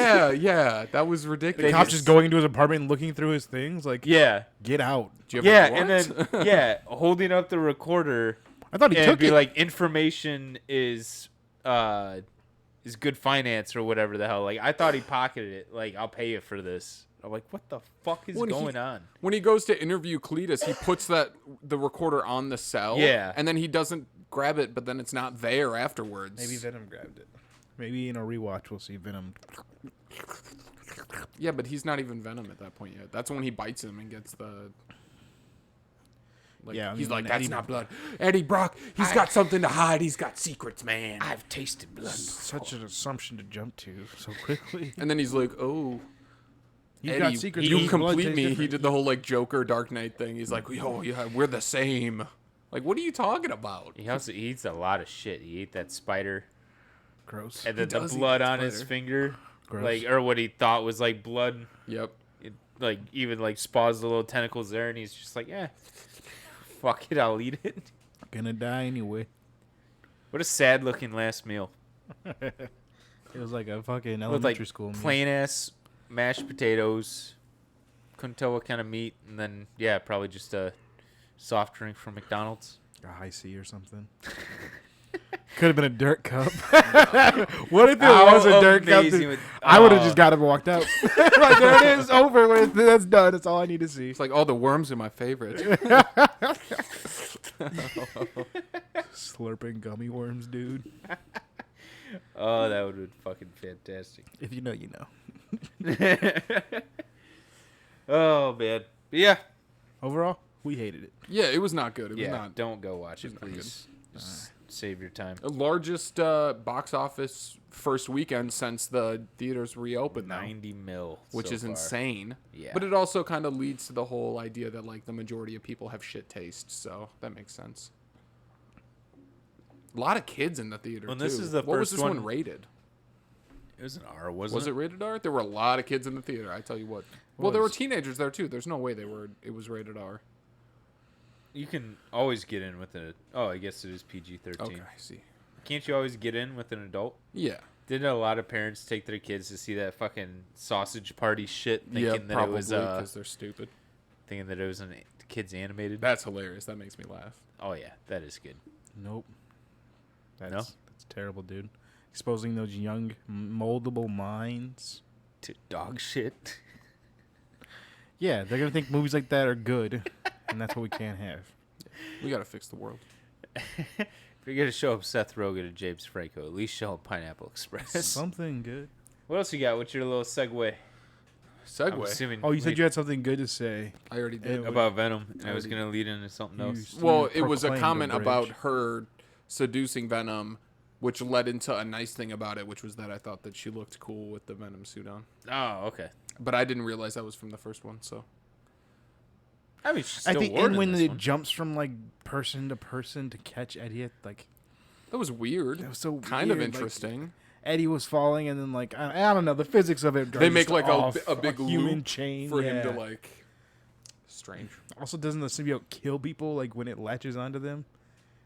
Yeah, that was The ridiculous. cop's just going into his apartment and looking through his things. Like, Yeah, get out. Do you have a yeah, and warrant? then yeah, holding up the recorder I thought he and took be it. like, information is good finance or whatever the hell. Like I thought he pocketed it. Like I'll pay you for this. I'm like, what the fuck is When he- going on? When he goes to interview Cletus, he puts the recorder on the cell. Yeah. and then he doesn't grab it, but then it's not there afterwards. Maybe Venom grabbed it. Maybe in a rewatch we'll see Venom. Yeah, but he's not even Venom at that point yet. That's when he bites him and gets the. Like, Yeah, I he's mean, like, when that's Eddie- not blood. Eddie Brock, he's got something to hide. He's got secrets, man. I've tasted blood. Such an assumption to jump to so quickly. And then he's like, oh, He's Eddie, got secrets. you but his blood complete tastes me. He different. did the whole like Joker Dark Knight thing. He's like, oh yeah, we're the same. Like, what are you talking about? He also eats a lot of shit. He ate that spider, Gross. and then the does eat blood that on his spider. finger, Gross. like or what he thought was like blood. Yep. It, like even like spaws the little tentacles there, and he's just like, fuck it, I'll eat it. Gonna die anyway. What a sad looking last meal. It was like a fucking With like elementary school meal. plain ass mashed potatoes. Couldn't tell what kind of meat, and then yeah, probably just a soft drink from McDonald's. A high C or something. Could have been a dirt cup. What if it How was a dirt cup? amazing would- I would have Oh. just got up and walked out. Like, there it is, over with. That's done. That's all I need to see. It's like, oh, the worms are my favorite. Slurping gummy worms, dude. Oh, that would have been fucking fantastic. If you know, you know. Oh, man. But yeah. Overall, we hated it. Yeah, it was not good. It was Yeah, not. don't go watch it, not good. please. Just save your time. The largest box office first weekend since the theaters reopened now, 90 mil. which so is far. insane. Yeah. But it also kind of leads to the whole idea that like the majority of people have shit taste, so that makes sense. A lot of kids in the theater. Well, too. this is the what was first this one one- rated? It was an R, wasn't Was it rated R? There were a lot of kids in the theater. I tell you what. Well, there were teenagers there too. There's no way it was rated R. You can always get in with a... Oh, I guess it is PG-13. Okay, I see. Can't you always get in with an adult? Yeah. Didn't a lot of parents take their kids to see that fucking sausage party shit, thinking that probably it was because they're stupid. thinking that it was an kids animated? That's hilarious. That makes me laugh. Oh yeah, that is good. Nope. No? That's terrible, dude. Exposing those young, moldable minds. To dog shit. Yeah, they're going to think movies like that are good, and that's what we can't have. We gotta fix the world. If you're gonna show up Seth Rogen and James Franco, at least show up Pineapple Express. Something good. What else you got? What's your little segue? I'm Segue. assuming Oh, you said you had something good to say. I already did. It about Venom, and I was Already- gonna lead into something else. Well, You it was a proclaimed comment bridge. about her seducing Venom, which led into a nice thing about it, which was that I thought that she looked cool with the Venom suit on. Oh, okay. But I didn't realize that was from the first one, so. I mean, she's At still the wore it end, in when this it one. jumps from like person to person to catch Eddie, like That was weird. that was so kind of weird, like, interesting. Eddie was falling, and then like I don't know, the physics of it. They are make just like off. a big human loop chain for him to yeah. like. Strange. Also, doesn't the symbiote kill people like when it latches onto them?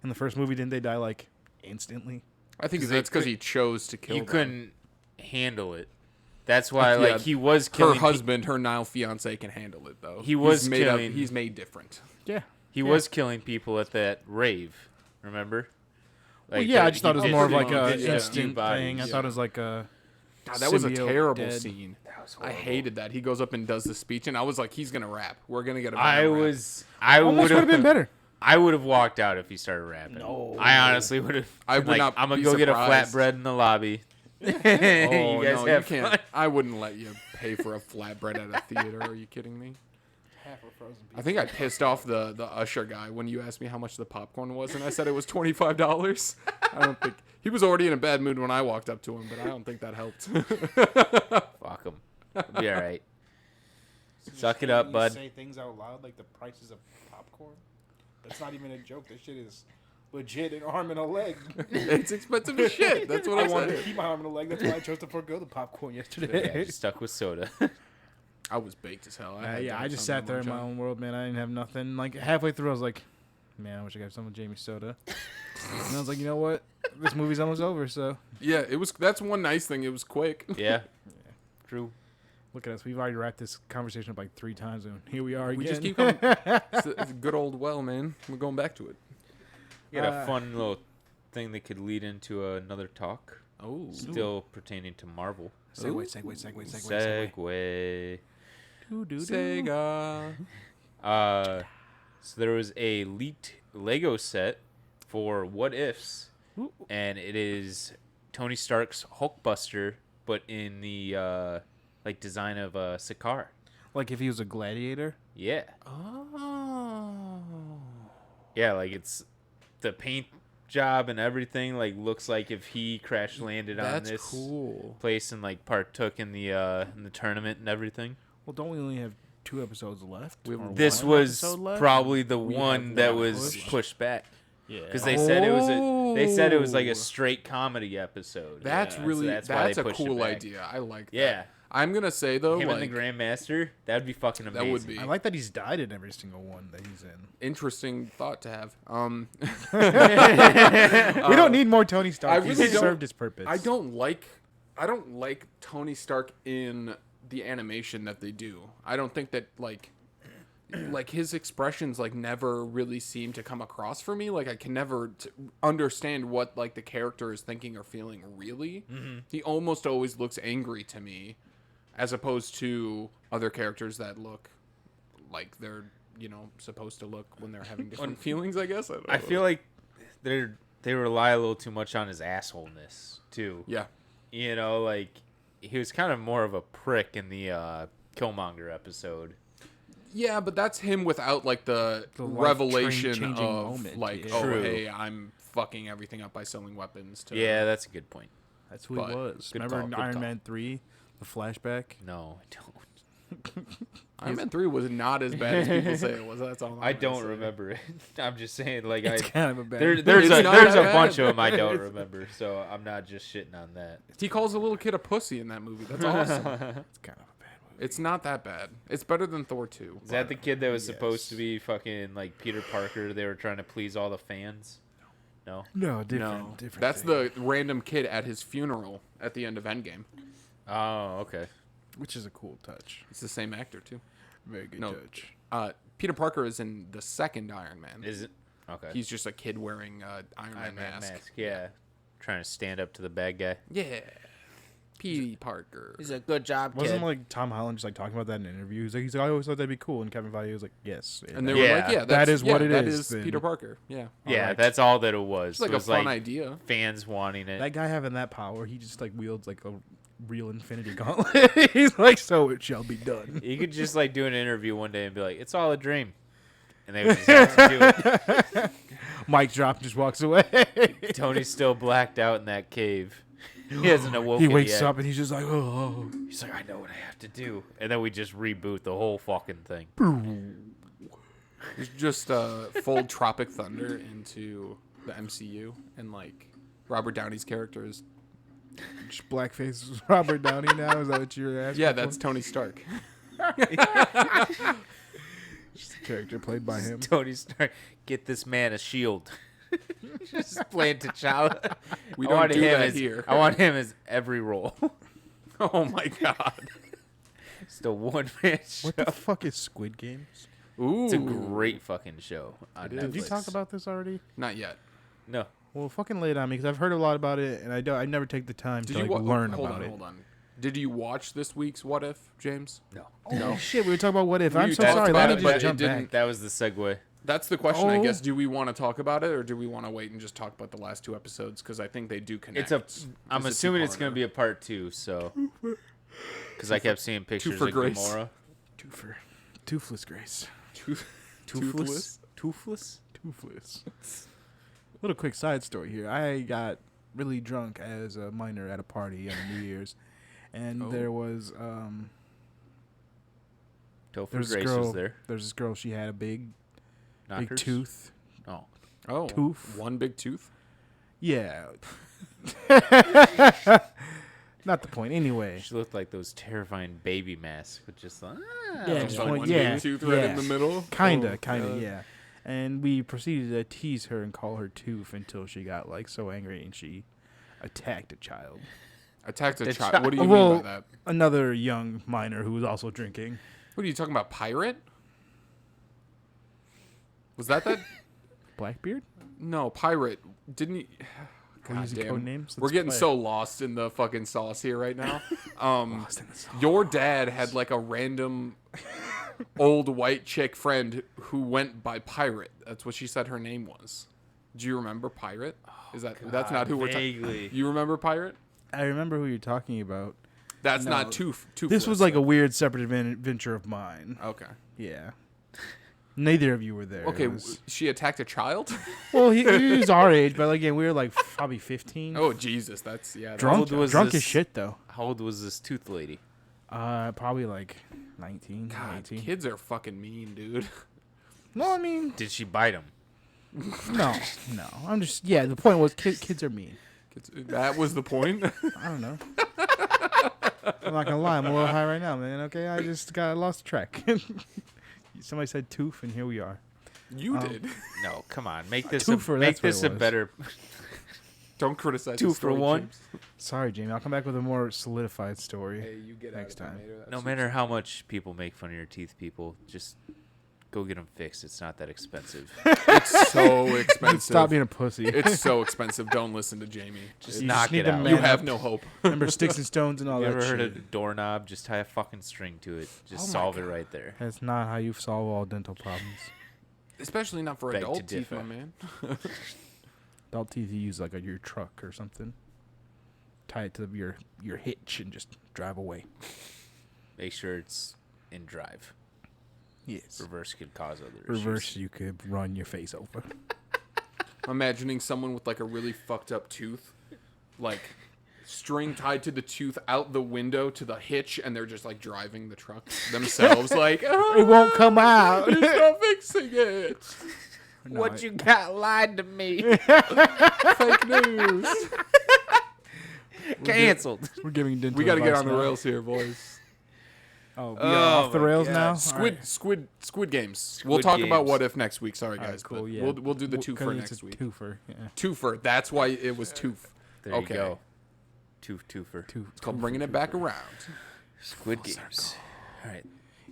In the first movie, didn't they die like instantly? I think 'Cause that's they because he chose to kill You them. couldn't handle it. That's why, Yeah, like, he was Her killing. husband, her now fiance, can handle it though. He was he's made killing- He's made different. Yeah. He was killing people at that rave. Remember? Well, Like, yeah, I he just thought it was did- more of he like a did rescue instant bodies, thing. I yeah. thought it was like a. God, that was a symbiote terrible dead. scene. That was I horrible. hated that. He goes up and does the speech, and I was like, he's gonna rap. We're gonna get a. I Venom rap. was. I Almost would would have been better. I would have walked out if he started rapping. No. I honestly would have. I would like, not I'm gonna be go get a surprised. flatbread in the lobby. Oh you guys no, you have can't. fun. I wouldn't let you pay for a flatbread at a theater. Are you kidding me? I think I pissed off the usher guy when you asked me how much the popcorn was, and I said it was $25. I don't think he was already in a bad mood when I walked up to him, but I don't think that helped. Fuck him. It'll be all right. Suck it up, bud. Say things out loud like the prices of popcorn. That's not even a joke. That shit is legit an arm and a leg. It's expensive as shit. That's what I I wanted to said. keep my arm and a leg. That's why I chose to forego the popcorn Yeah, yesterday. just stuck with soda. I was baked as hell. had to Yeah, have I just something sat there in my lunch on. own world, man. I didn't have nothing. Like halfway through, I was like, man, I wish I could have some with Jamie soda. And I was like, you know what? This movie's almost over, so Yeah, it was. That's one nice thing. It was quick. Yeah. True. look at us. We've already wrapped this conversation up like 3 times, and here we are again. We just keep going. It's a good old well, man. We're going back to it. You got a fun little thing that could lead into another talk. Oh, Still pertaining to Marvel. segue. Segue. Sega. So there was a leaked Lego set for What Ifs, Ooh. and it is Tony Stark's Hulkbuster, but in the like design of Sakaar. Like if he was a gladiator. Yeah, Oh. yeah, like it's the paint job and everything. Like looks like if he crash landed on That's this cool. place and like partook in the tournament and everything. Well, don't we only have 2 episodes left? We have Or This one was episode left? probably the We one have that one was push. pushed back. Yeah. Because they said it was like Oh. a straight comedy episode. That's Yeah, really so why that's they a pushed it cool back. idea. I like that. Yeah, I'm gonna say though, him like and the Grandmaster, that'd be fucking amazing. that would be I like that he's died in every single one that he's in. interesting thought to have. We don't need more Tony Stark. I He's really don't- served his purpose. I don't like Tony Stark in the animation that they do. I don't think that like his expressions like never really seem to come across for me. Like I can never understand what like the character is thinking or feeling really. Mm-hmm. He almost always looks angry to me as opposed to other characters that look like they're supposed to look when they're having different feelings. I guess I feel like they rely a little too much on his assholeness too. Yeah. Like he was kind of more of a prick in the Killmonger episode. Yeah, but that's him without like the revelation of moment, like, True. Hey, I'm fucking everything up by selling weapons. Yeah, that's a good point. That's who he was. Good Remember call, Iron Man 3, the flashback? No, I don't. Iron Man 3 was not as bad as people say it was. That's all. I don't remember it. I'm just saying, like, it's kind of a bad. There's a bad. bunch of them I don't remember, so I'm not just shitting on that. He calls a little kid a pussy in that movie. That's awesome. It's kind of a bad movie. It's not that bad. It's better than Thor 2. Is that the kid that was supposed to be fucking like Peter Parker? They were trying to please all the fans. No. No, different. That's thing. the random kid at his funeral at the end of Endgame. Oh, okay. Which is a cool touch. It's the same actor too. Very good touch. Peter Parker is in the second Iron Man. Is it? Okay. He's just a kid wearing Iron Man mask. Yeah. Trying to stand up to the bad guy. Yeah. P. Parker. He's a good job, kid. Wasn't like Tom Holland just like talking about that in an interview? He's like, I always thought that'd be cool. And Kevin Feige was like, yes. And they were like, yeah, that is what it that is. That is Peter Parker. Yeah. Yeah, Alright. that's all that it was. It's like it was a fun idea. Fans wanting it. That guy having that power, he just like wields like a real Infinity Gauntlet. He's like, so it shall be done. You could just like do an interview one day and be like, it's all a dream. And they would just have to do it. Mic drop, just walks away. Tony's still blacked out in that cave. He hasn't awoken He wakes yet. up and he's just like, oh. He's like, I know what I have to do. And then we just reboot the whole fucking thing. It's just fold Tropic Thunder into the MCU, and like Robert Downey's character is. Just blackface Robert Downey now? Is that what you're asking? Yeah, that's Tony Stark. Just a character played by him. Tony Stark, get this man a shield. Just playing T'Challa. We don't do that as, here. I want him as every role. Oh my god. Still one man show. What the fuck is Squid Games? Ooh. It's a great fucking show on Netflix. Did you talk about this already? Not yet. No. Well, fucking lay it on me because I've heard a lot about it and I never take the time to like, learn about it. Hold on. Did you watch this week's What If, James? No. Oh shit, we were talking about What If. I'm You so talked sorry. about Let it, me but just it jump didn't- back. That was the segue. That's the question, I Oh. guess. Do we want to talk about it, or do we want to wait and just talk about the last two episodes? Because I think they do connect. I'm assuming it's going to be a part 2, so. Because I kept seeing pictures for of Grace. Gamora. Toothless Grace. Toothless? Toothless. Little quick side story here. I got really drunk as a minor at a party on New Year's, and there was Topher there's Grace this girl. was there. There's this girl. She had a big Knockers? tooth. Oh. Oh, Tooth. one big tooth. Yeah. Not the point. Anyway. She looked like those terrifying baby masks with just like, Yeah, Just just one one- big yeah, tooth right yeah. in the middle. Kinda, Oh, kinda, God. yeah. And we proceeded to tease her and call her Tooth until she got like so angry and she attacked a child. Attacked a The child. child. What do you Well, mean by that? Another young minor who was also drinking. What are you talking about? Pirate? Was that? Blackbeard? No, pirate. Didn't he? We're God using damn. code names? We're Let's getting play. so lost in the fucking sauce here right now. Lost in the sauce. Your dad had like a random old white chick friend who went by Pirate. That's what she said her name was. Do you remember Pirate? Is that's not who we're talking? vaguely. You remember Pirate? I remember who you're talking about. That's No. not Toothless. This was like a weird separate adventure of mine. Okay. Yeah. Neither of you were there. Okay. It was- She attacked a child. well, he was our age, but again, we were like probably 15. Oh Jesus, that's that's- drunk, old was drunk this? as shit though. How old was this tooth lady? Probably like 19, God, 18. kids are fucking mean, dude. No, I mean, Did she bite him? no. I'm just the point was kids are mean. That was the point. I don't know. I'm not gonna lie, I'm a little high right now, man. Okay, I just got lost track. Somebody said tooth, and here we are. You did. No, come on. Make this Twofer, make that's what this it a was. better. Don't criticize. Two the for story, one. James. Sorry, Jamie. I'll come back with a more solidified story. Hey, you get Next out of time. it, Mater. That No suits matter how much people make fun of your teeth, people just Go get them fixed. It's not that expensive. It's so expensive. Stop being a pussy. It's so expensive. Don't listen to Jamie. Just You knock just need it to out. man You have up. no hope. Remember sticks and stones and all You that ever heard shit. of a doorknob? Just tie a fucking string to it. Just Oh my solve it God. right there. That's not how you solve all dental problems. Especially not for Beg to adult teeth, differ. my man. Adult teeth you use like your truck or something. Tie it to your hitch and just drive away. Make sure it's in drive. Yes. Reverse could cause other Reverse, issues. you could run your face over. I'm imagining someone with like a really fucked up tooth, like string tied to the tooth out the window to the hitch, and they're just like driving the truck themselves. Like, It won't come out. It's not fixing it. No, What you got lied to me. Fake news. Canceled. We're giving dental We got to get advice on the now. rails here, boys. Oh, we Oh are off the my rails God. now? Squid Games. Squid We'll talk about Games. What If next week. Sorry, All right, guys. cool, but yeah. We'll do the Well, 'cause twofer it's next a week. Twofer, yeah. Twofer. That's why it was toof. There Okay. you go. Twofer. It's called bringing it back around. Squid Games. All right.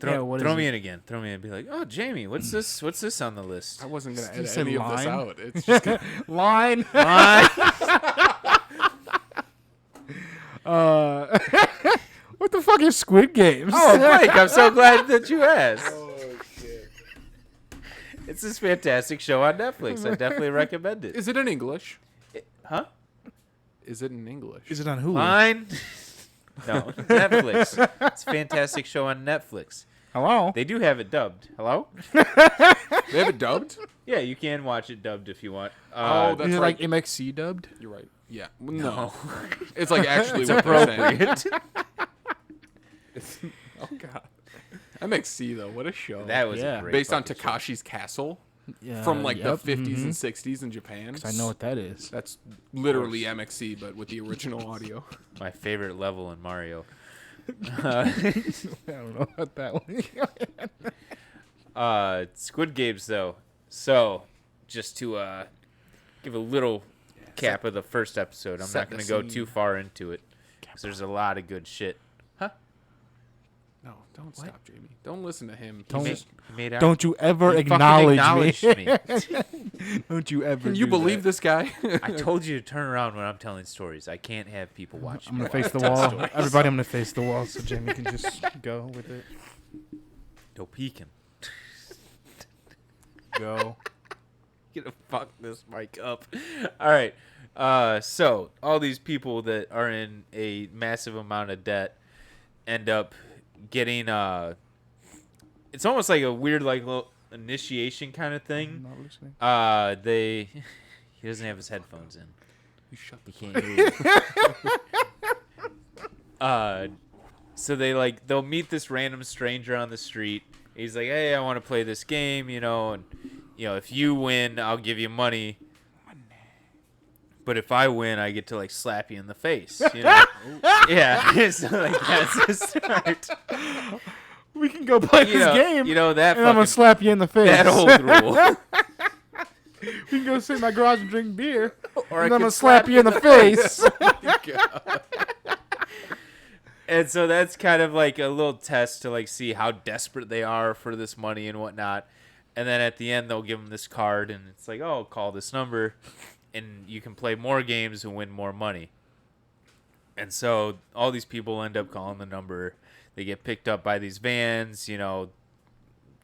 Yeah, what Throw is me it? in again. Throw me in and be like, oh, Jamie, what's this? What's this on the list? I wasn't gonna You edit said any of this line? out. It's just Line. Line. What the fuck is Squid Games? Oh, Blake, I'm so glad that you asked. It's this fantastic show on Netflix. I definitely recommend it. Is it in English? Huh? Is it in English? Is it on Hulu? Line? No, Netflix. It's a fantastic show on Netflix. Hello? They do have it dubbed. Hello? They have it dubbed? Yeah, you can watch it dubbed if you want. Oh, that's Is it right. like MXC dubbed? You're right. Yeah. No. It's like actually what they're appropriate. saying. Oh god. MXC though, what a show. That was Yeah. a great based on fucking show. Takashi's Castle Yeah. from like yep, the 50s mhm. and 60s in Japan. 'Cause I know what that is. That's literally MXC but with the original audio. My favorite level in Mario. I don't know about that one. Squid Games, though. So, just to give a little cap of the first episode, I'm set not going the to go scene. too far into it. 'Cause there's a lot of good shit. Huh? No, don't stop, Jamie. Don't listen to him. Don't- He's just- You made out- Don't you ever You fucking acknowledge me. acknowledged me. Don't you ever Can you do believe that. this guy? I told you to turn around when I'm telling stories. I can't have people watch I'm me. going to face the wall. Everybody, I'm going to face the wall so Jamie can just go with it. No peeking. Go. Gonna fuck this mic up. All right. So all these people that are in a massive amount of debt end up getting it's almost like a weird like little initiation kind of I'm thing. not listening. They he doesn't have his headphones in. You shut He can't hear you. So they'll meet this random stranger on the street. He's like, "Hey, I want to play this game, and if you win, I'll give you money. But if I win, I get to like slap you in the face, Yeah, so like that's the start. We can go play this game. That and I'm going to slap you in the face. that old rule. We can go sit in my garage and drink beer. Or and I I'm going could to slap you in the face. And so that's kind of like a little test to like see how desperate they are for this money and whatnot. And then at the end, they'll give them this card, and it's like, oh, call this number, and you can play more games and win more money. And so all these people end up calling the number. They get picked up by these vans,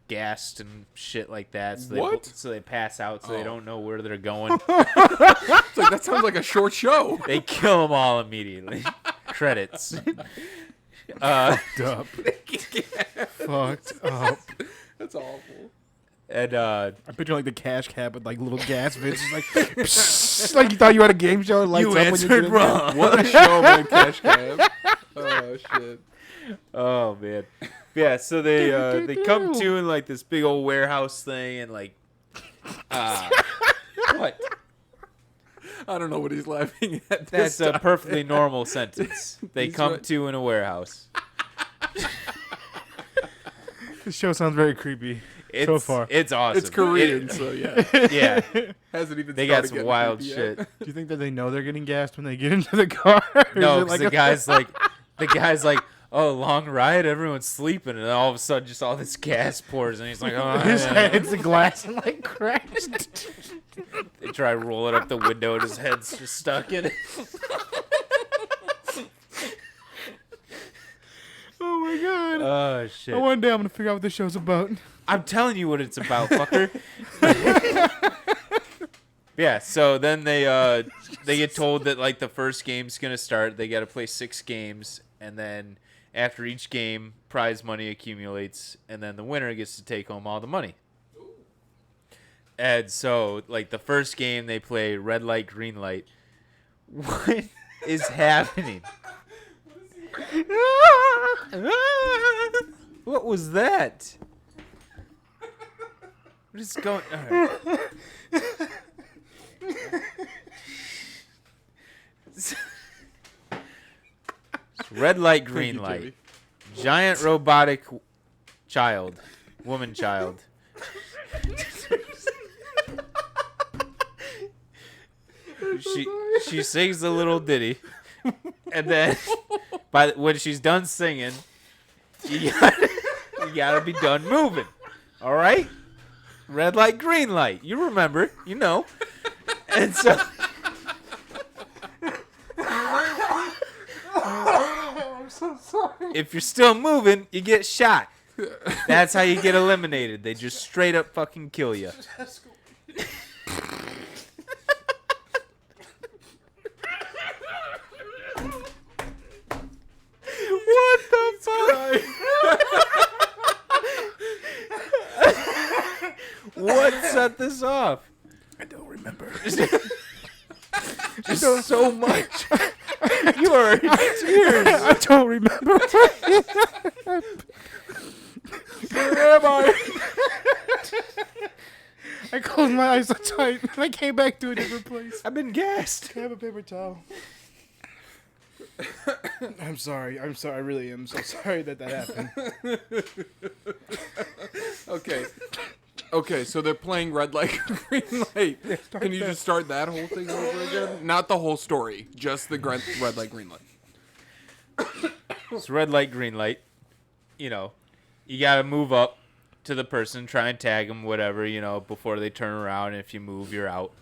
gassed and shit like that. So What? So they pass out, so they Oh. don't know where they're going. It's like, that sounds like a short show. They kill them all immediately. Credits. Fucked up. Fucked up. That's awful. And I picture like the cash cab with like little gas vents, just like, psst, like you thought you had a game show. It lights you up when answered get in there. wrong. What a show, man, Cash Cab. Oh shit. Oh man, yeah. So they come to in like this big old warehouse thing, and like, what? I don't know what he's laughing at. That's a perfectly normal sentence. They He's come right. to in a warehouse. This show sounds very creepy. It's, So far. it's awesome. It's Korean, It- so yeah. yeah, Hasn't even. they got started some getting wild creepy shit. yet. Do you think that they know they're getting gassed when they get into the car? Or No, is it because the guy's like, oh, long ride, everyone's sleeping, and then all of a sudden, just all this gas pours, and he's like, oh, His yeah. head hits the glass and like crashed. They try rolling up the window, and his head's just stuck in it. Oh my god. Oh shit! One day I'm gonna figure out what this show's about. I'm telling you what it's about, fucker. Yeah, so then they get told that like the first game's gonna start. They got to play 6 games, and then after each game, prize money accumulates, and then the winner gets to take home all the money. And so, like the first game, they play red light, green light. What is happening? What was that? What is going? All right. Red light, green light. Giant robotic woman child. She sings a little ditty, and then when she's done singing, you gotta be done moving. All right. Red light, green light. You remember, you know. And so I'm so sorry. if you're still moving, you get shot. That's how you get eliminated. They just straight up fucking kill you. What the fuck? What set this off? I don't remember. Just so much. You are in tears. I don't remember. Where am I? I closed my eyes so tight, and I came back to a different place. I've been gassed. Can I have a paper towel? I'm sorry. I really am so sorry that happened. Okay, so they're playing red light, green light. Can you just start that whole thing over again? Not the whole story, just the red light, green light. It's red light, green light. You know, you gotta move up to the person, try and tag them, whatever, you know, before they turn around. And if you move, you're out.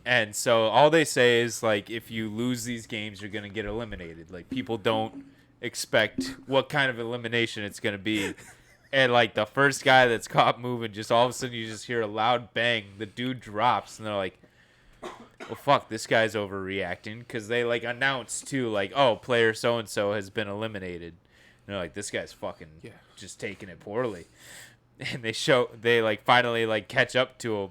And so all they say is, like, if you lose these games, you're going to get eliminated. Like, people don't expect what kind of elimination it's going to be. And, like, the first guy that's caught moving, just all of a sudden you just hear a loud bang. The dude drops, and they're like, well, fuck, this guy's overreacting. Because they, like, announce, too, like, oh, player so-and-so has been eliminated. And they're like, this guy's fucking just taking it poorly. And they, like, finally, like, catch up to him.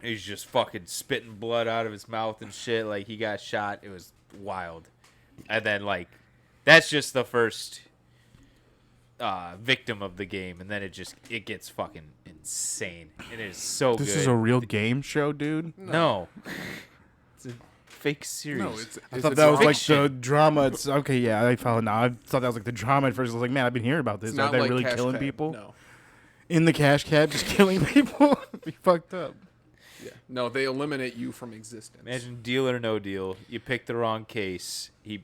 He's just fucking spitting blood out of his mouth and shit. Like, he got shot. It was wild. And then, like, that's just the first victim of the game. And then it gets fucking insane. It is so good. This is a real game show, dude? No. It's a fake series. No, it's I thought that was fiction. like the drama. It's okay, yeah, I follow now. I thought that was like the drama at first. I was like, man, I've been hearing about this. It's Are not they like really Cash killing Cab, people? No. In the cash cab, just killing people? Be fucked up. Yeah. No, they eliminate you from existence. Imagine Deal or No Deal. You pick the wrong case. He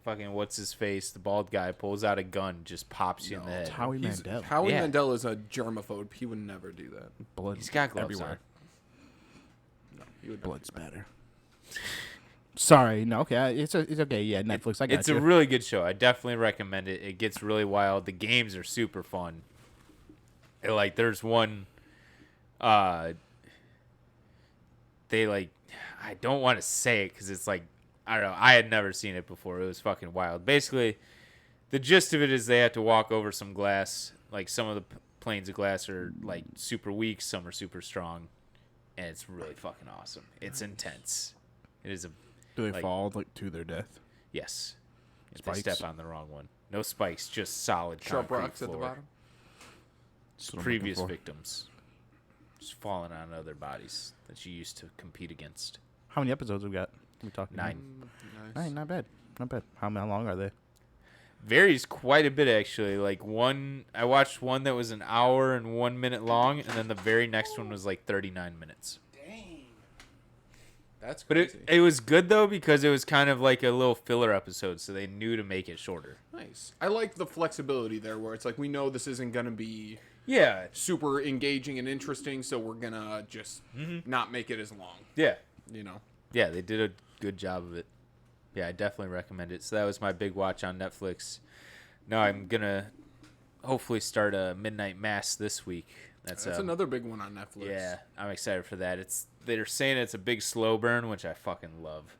fucking, what's his face? The bald guy pulls out a gun, just pops you in the head. Howie Mandel. Howie Yeah. Mandel is a germaphobe. He would never do that. Blood He's got gloves everywhere. No, he would never Blood do that. spatter. Sorry, no, okay, it's okay. Yeah, Netflix, I got It's you. a really good show. I definitely recommend it. It gets really wild. The games are super fun. Like, there's one, they, like, I don't want to say it because it's like, I don't know. I had never seen it before. It was fucking wild. Basically, the gist of it is they have to walk over some glass. Like, some of the planes of glass are, like, super weak. Some are super strong. And it's really fucking awesome. It's intense. It is a... Do they like- fall like to their death? Yes. If Spikes? they step on the wrong one. No spikes, just solid Sharp concrete rocks at the floor. bottom. That's what I'm Previous looking for. victims. Just falling on other bodies that you used to compete against. How many episodes we got? We talking 9. Nice. Not bad. Not bad. How long are they? Varies quite a bit, actually. Like, I watched one that was an hour and 1 minute long, and then the very next one was like 39 minutes. That's But crazy. it was good though because it was kind of like a little filler episode, so they knew to make it shorter. Nice. I like the flexibility there, where it's like we know this isn't gonna be Yeah. super engaging and interesting, so we're gonna just not make it as long. Yeah. You know. Yeah, they did a good job of it. Yeah, I definitely recommend it. So that was my big watch on Netflix. Now I'm gonna hopefully start a Midnight Mass this week. That's another big one on Netflix. Yeah, I'm excited for that. They're saying it's a big slow burn, which I fucking love.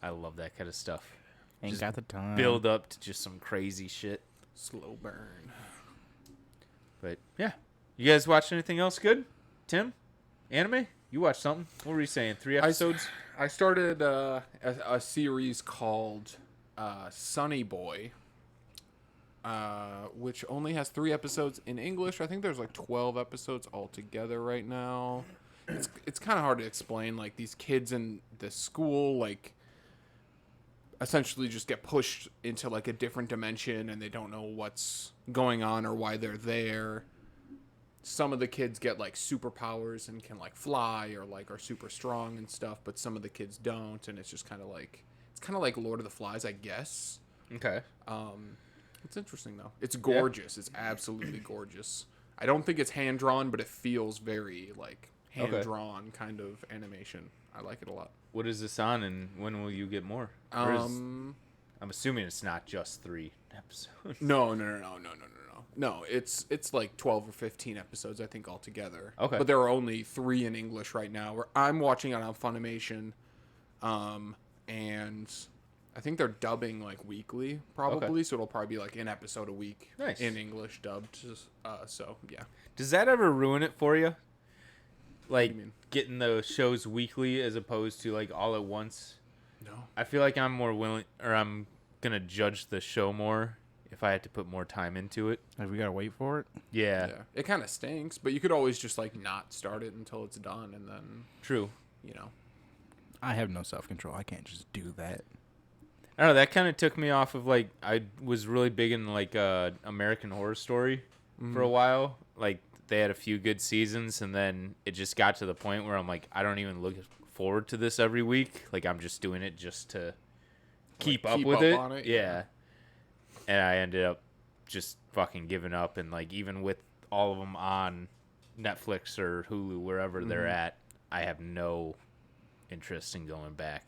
I love that kind of stuff. Ain't Just got the time. Build up to just some crazy shit. Slow burn. But yeah, you guys watch anything else good? Tim, anime? You watched something? What were you saying? 3 episodes? I started a series called Sunny Boy, which only has 3 episodes in English. I think there's like 12 episodes altogether right now. It's kind of hard to explain. Like, these kids in this school, like, essentially just get pushed into like a different dimension, and they don't know what's going on or why they're there. Some of the kids get like superpowers and can like fly or like are super strong and stuff, but some of the kids don't, and it's just kind of like Lord of the Flies, I guess. Okay. It's interesting though. It's gorgeous. Yeah. It's absolutely gorgeous. I don't think it's hand drawn, but it feels very like hand drawn kind of animation. I like it a lot. What is this on, and when will you get more? I'm assuming it's not just 3 episodes. No. No, it's like 12 or 15 episodes, I think, altogether. Okay. But there are only 3 in English right now. Where I'm watching it on Funimation, and I think they're dubbing like weekly, probably. Okay. So it'll probably be like an episode a week in English dubbed. So yeah. Does that ever ruin it for you? Like getting the shows weekly as opposed to like all at once? No. I feel like I'm more willing, or I'm gonna judge the show more if I had to put more time into it. Have we gotta wait for it? Yeah. It kind of stinks, but you could always just like not start it until it's done, and then. True. You know. I have no self-control. I can't just do that. I don't know. That kind of took me off of like I was really big in like American Horror Story for a while. Like they had a few good seasons, and then it just got to the point where I'm like, I don't even look forward to this every week. Like I'm just doing it just to keep up with it. On it. Yeah. And I ended up just fucking giving up, and like even with all of them on Netflix or Hulu, wherever they're at, I have no interest in going back.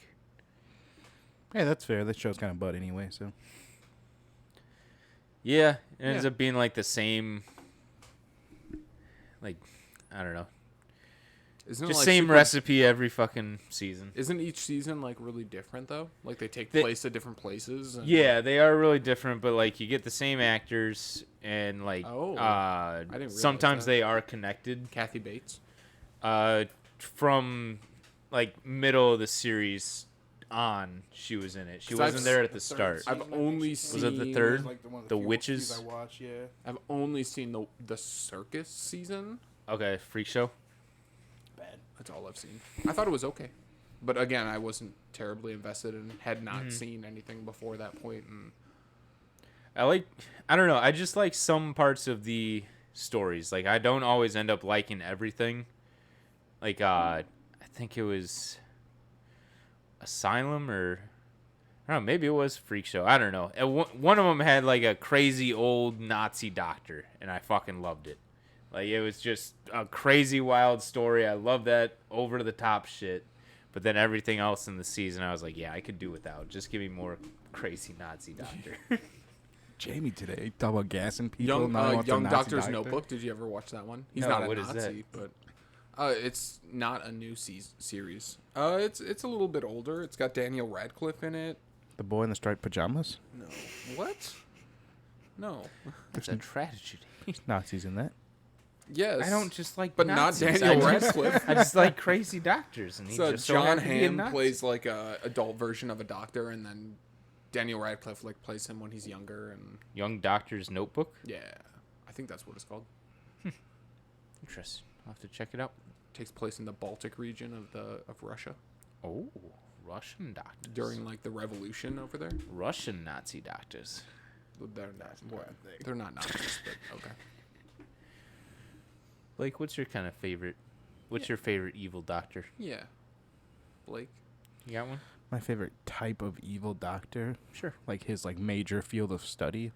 Yeah, that's fair. That show's kind of butt anyway, so. Yeah, it ends up being like the same, like, I don't know. Isn't just it like same recipe every fucking season. Isn't each season like really different though? Like they take place at different places. And yeah, they are really different, but like you get the same actors, and like I didn't realize sometimes that. they are connected. Kathy Bates. From like middle of the series on, she was in it. She wasn't there at the start. I've only seen. Was it the third? Like the Witches. I watched, yeah. I've only seen the circus season. Okay, Freak Show. Bad. That's all I've seen. I thought it was okay, but again, I wasn't terribly invested and had not seen anything before that point. And I don't know. I just like some parts of the stories. Like I don't always end up liking everything. Like I think it was Asylum, or I don't know, maybe it was Freak Show. I don't know. One of them had like a crazy old Nazi doctor, and I fucking loved it. Like it was just a crazy wild story. I love that over the top shit. But then everything else in the season, I was like, yeah, I could do without. Just give me more crazy Nazi doctor. Jamie today talk about gassing people. Young Doctor's Notebook. Did you ever watch that one? He's not a Nazi, but it's not a new series. It's a little bit older. It's got Daniel Radcliffe in it. The boy in the striped pajamas? No. What? No. That's a tragedy. Nazis in that. Yes. I don't just like but Nazis. not Daniel Radcliffe. I just like crazy doctors. And so just John happened to be a Hamm Nazi. plays like a adult version of a doctor, and then Daniel Radcliffe like plays him when he's younger. And Young Doctor's Notebook. yeah, I think that's what it's called. Interesting. I'll have to check it out. Takes place in the Baltic region of Russia Oh, Russian doctors. during like the revolution over there. Russian Nazi doctors. They're not Nazis, but okay. Blake, what's your kind of favorite? What's your favorite evil doctor? Yeah, Blake. You got one? My favorite type of evil doctor, Sure. like his like major field of study,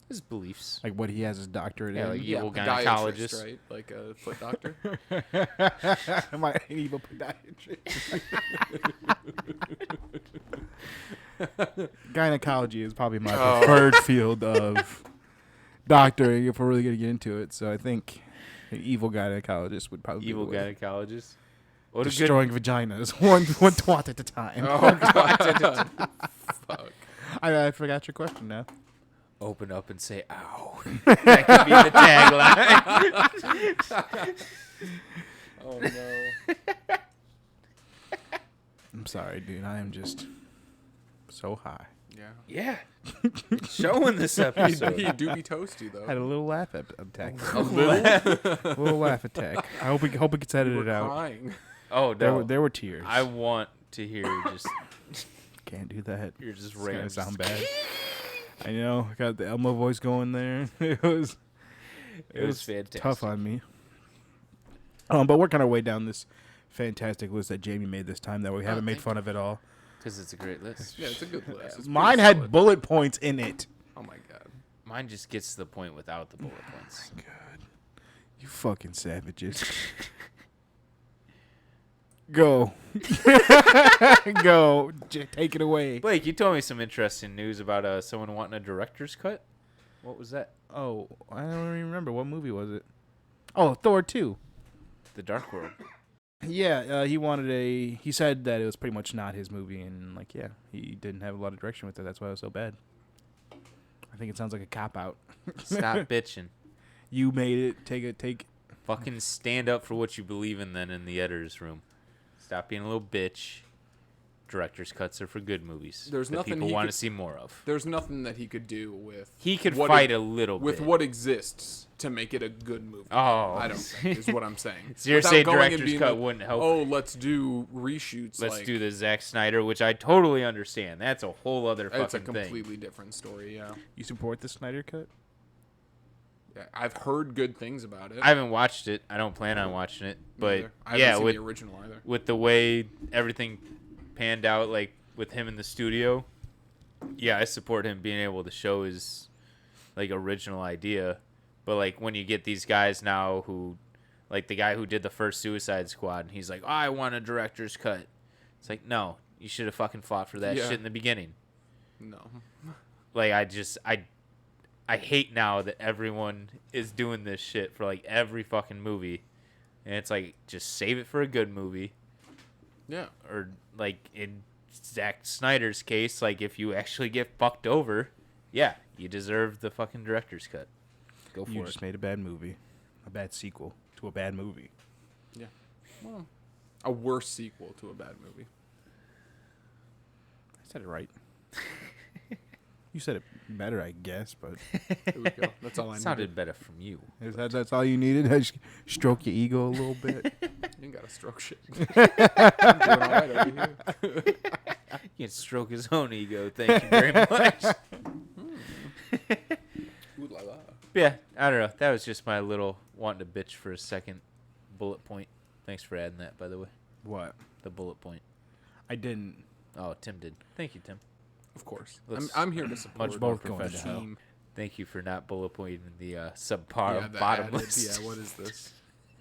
His beliefs. like what he has his doctorate Yeah, in. like evil podiatrist, gynecologist. right? Like a foot doctor. My evil podiatrist. Gynecology is probably my preferred field of doctoring if we're really gonna get into it. So I think an evil gynecologist would probably Evil be the way. gynecologist. What a good Destroying vaginas one twat at a time. Oh God. Fuck. I forgot your question now. open up and say "ow." That could be the tagline. Oh no. I'm sorry, dude. I am just so high. Yeah. Yeah. It's showing this He episode. do be toasty though. Had a little laugh attack. A little. A little laugh attack. I hope it gets You edited were out. crying. Oh no. There were tears. I want to hear just Can't do that. you're just It's gonna random. sound bad. I know. I got the Elmo voice going there. It was fantastic. tough on me. But working our way down this fantastic list that Jamie made this time that we haven't made thank fun of at all. Because it's a great list. Yeah, it's a good list. It's Mine pretty had solid. bullet points in it. Oh my god. Mine just gets to the point without the bullet points. God. You fucking savages. Go. Go. Take it away. Blake, you told me some interesting news about someone wanting a director's cut. What was that? Oh, I don't even remember. What movie was it? Oh, Thor 2. The Dark World. Yeah, he said that it was pretty much not his movie, and like, yeah, he didn't have a lot of direction with it. That's why it was so bad. I think it sounds like a cop out. Stop bitching. You made it. Take. Fucking stand up for what you believe in then in the editor's room. Stop being a little bitch. Director's cuts are for good movies. There's that nothing people he want could- to see more of. There's nothing that he could do with. He could what fight it- a little with bit. what exists to make it a good movie. Oh. I don't think is what I'm saying. So you're Without saying going and director's being cut like, wouldn't help? Oh, let's do reshoots. Let's like, do the Zack Snyder, which I totally understand. That's a whole other fucking It's a thing. completely different story. Yeah. You support the Snyder cut? Yeah, I've heard good things about it. I haven't watched it. I don't plan on watching it. Me But either. I haven't yeah, seen with the original either. with the way everything panned out, like with him in the studio, yeah, I support him being able to show his like original idea. But like when you get these guys now who, like the guy who did the first Suicide Squad, and he's like, oh, I want a director's cut. It's like, no, you should have fucking fought for that Yeah. shit in the beginning. No. Like I hate now that everyone is doing this shit for like every fucking movie, and it's like just save it for a good movie. Yeah. Or like in Zack Snyder's case, like if you actually get fucked over, yeah, you deserve the fucking director's cut. Go for You it. just made a bad movie, a bad sequel to a bad movie. Yeah. Well, a worse sequel to a bad movie. I said it right. You said it better, I guess, but There we go. That's all I It needed. sounded better from you. that's all you needed. I just stroke your ego a little bit. You got to stroke shit. I'm doing all right over here. He can stroke his own ego. Thank you very much. Ooh la la. Yeah, I don't know. That was just my little wanting to bitch for a second bullet point. Thanks for adding that, by the way. What? The bullet point. I didn't. Oh, Tim did. Thank you, Tim. Of course. Let's- I'm here to support much more our going to professional hell. team. Thank you for not bullet pointing the subpar Yeah, the bottom added- list. Yeah, what is this?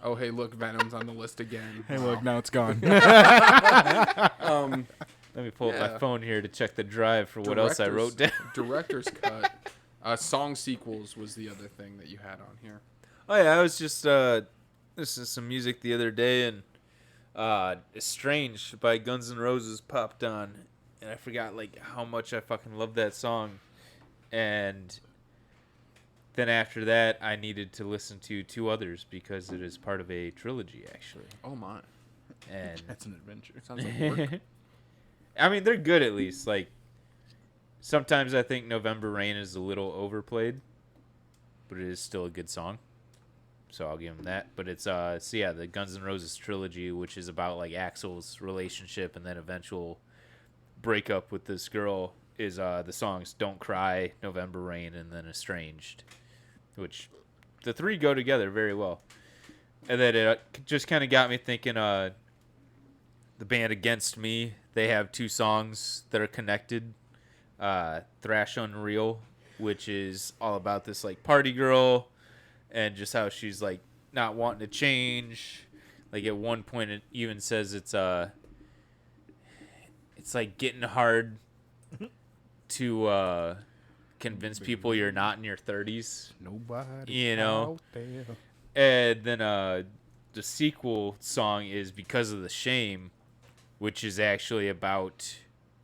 Oh, hey, look, Venom's on the list again. Hey, Wow. look, now it's gone. Let me pull up my Yeah. phone here to check the drive for what else I wrote down. Director's cut. Song sequels was the other thing that you had on here. Oh yeah, I was just listening to some music the other day, and "Estranged" by Guns N' Roses popped on, and I forgot like how much I fucking love that song. And then after that, I needed to listen to two others because it is part of a trilogy, actually. Oh my, And That's an adventure. sounds like work. I mean, they're good at least. Like sometimes I think "November Rain" is a little overplayed, but it is still a good song. So I'll give him that. But it's so yeah, the Guns N' Roses trilogy, which is about like Axl's relationship and then eventual breakup with this girl, is the songs "Don't Cry," "November Rain," and then "Estranged," which the three go together very well. And then it just kind of got me thinking. The band Against Me, they have two songs that are connected. Thrash Unreal, which is all about this like party girl and just how she's like not wanting to change. Like at one point it even says it's like getting hard to convince people you're not in your 30s. Nobody. You know. Out there. And then the sequel song is Because of the Shame, which is actually about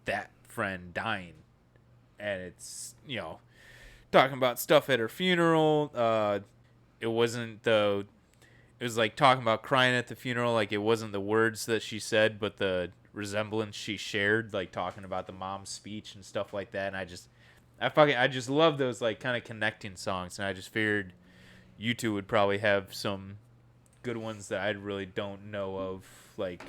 that friend dying. And it's, talking about stuff at her funeral. It was like talking about crying at the funeral. Like it wasn't the words that she said, but the resemblance she shared, like talking about the mom's speech and stuff like that. And I just love those like kind of connecting songs. And I just figured you two would probably have some good ones that I really don't know of, like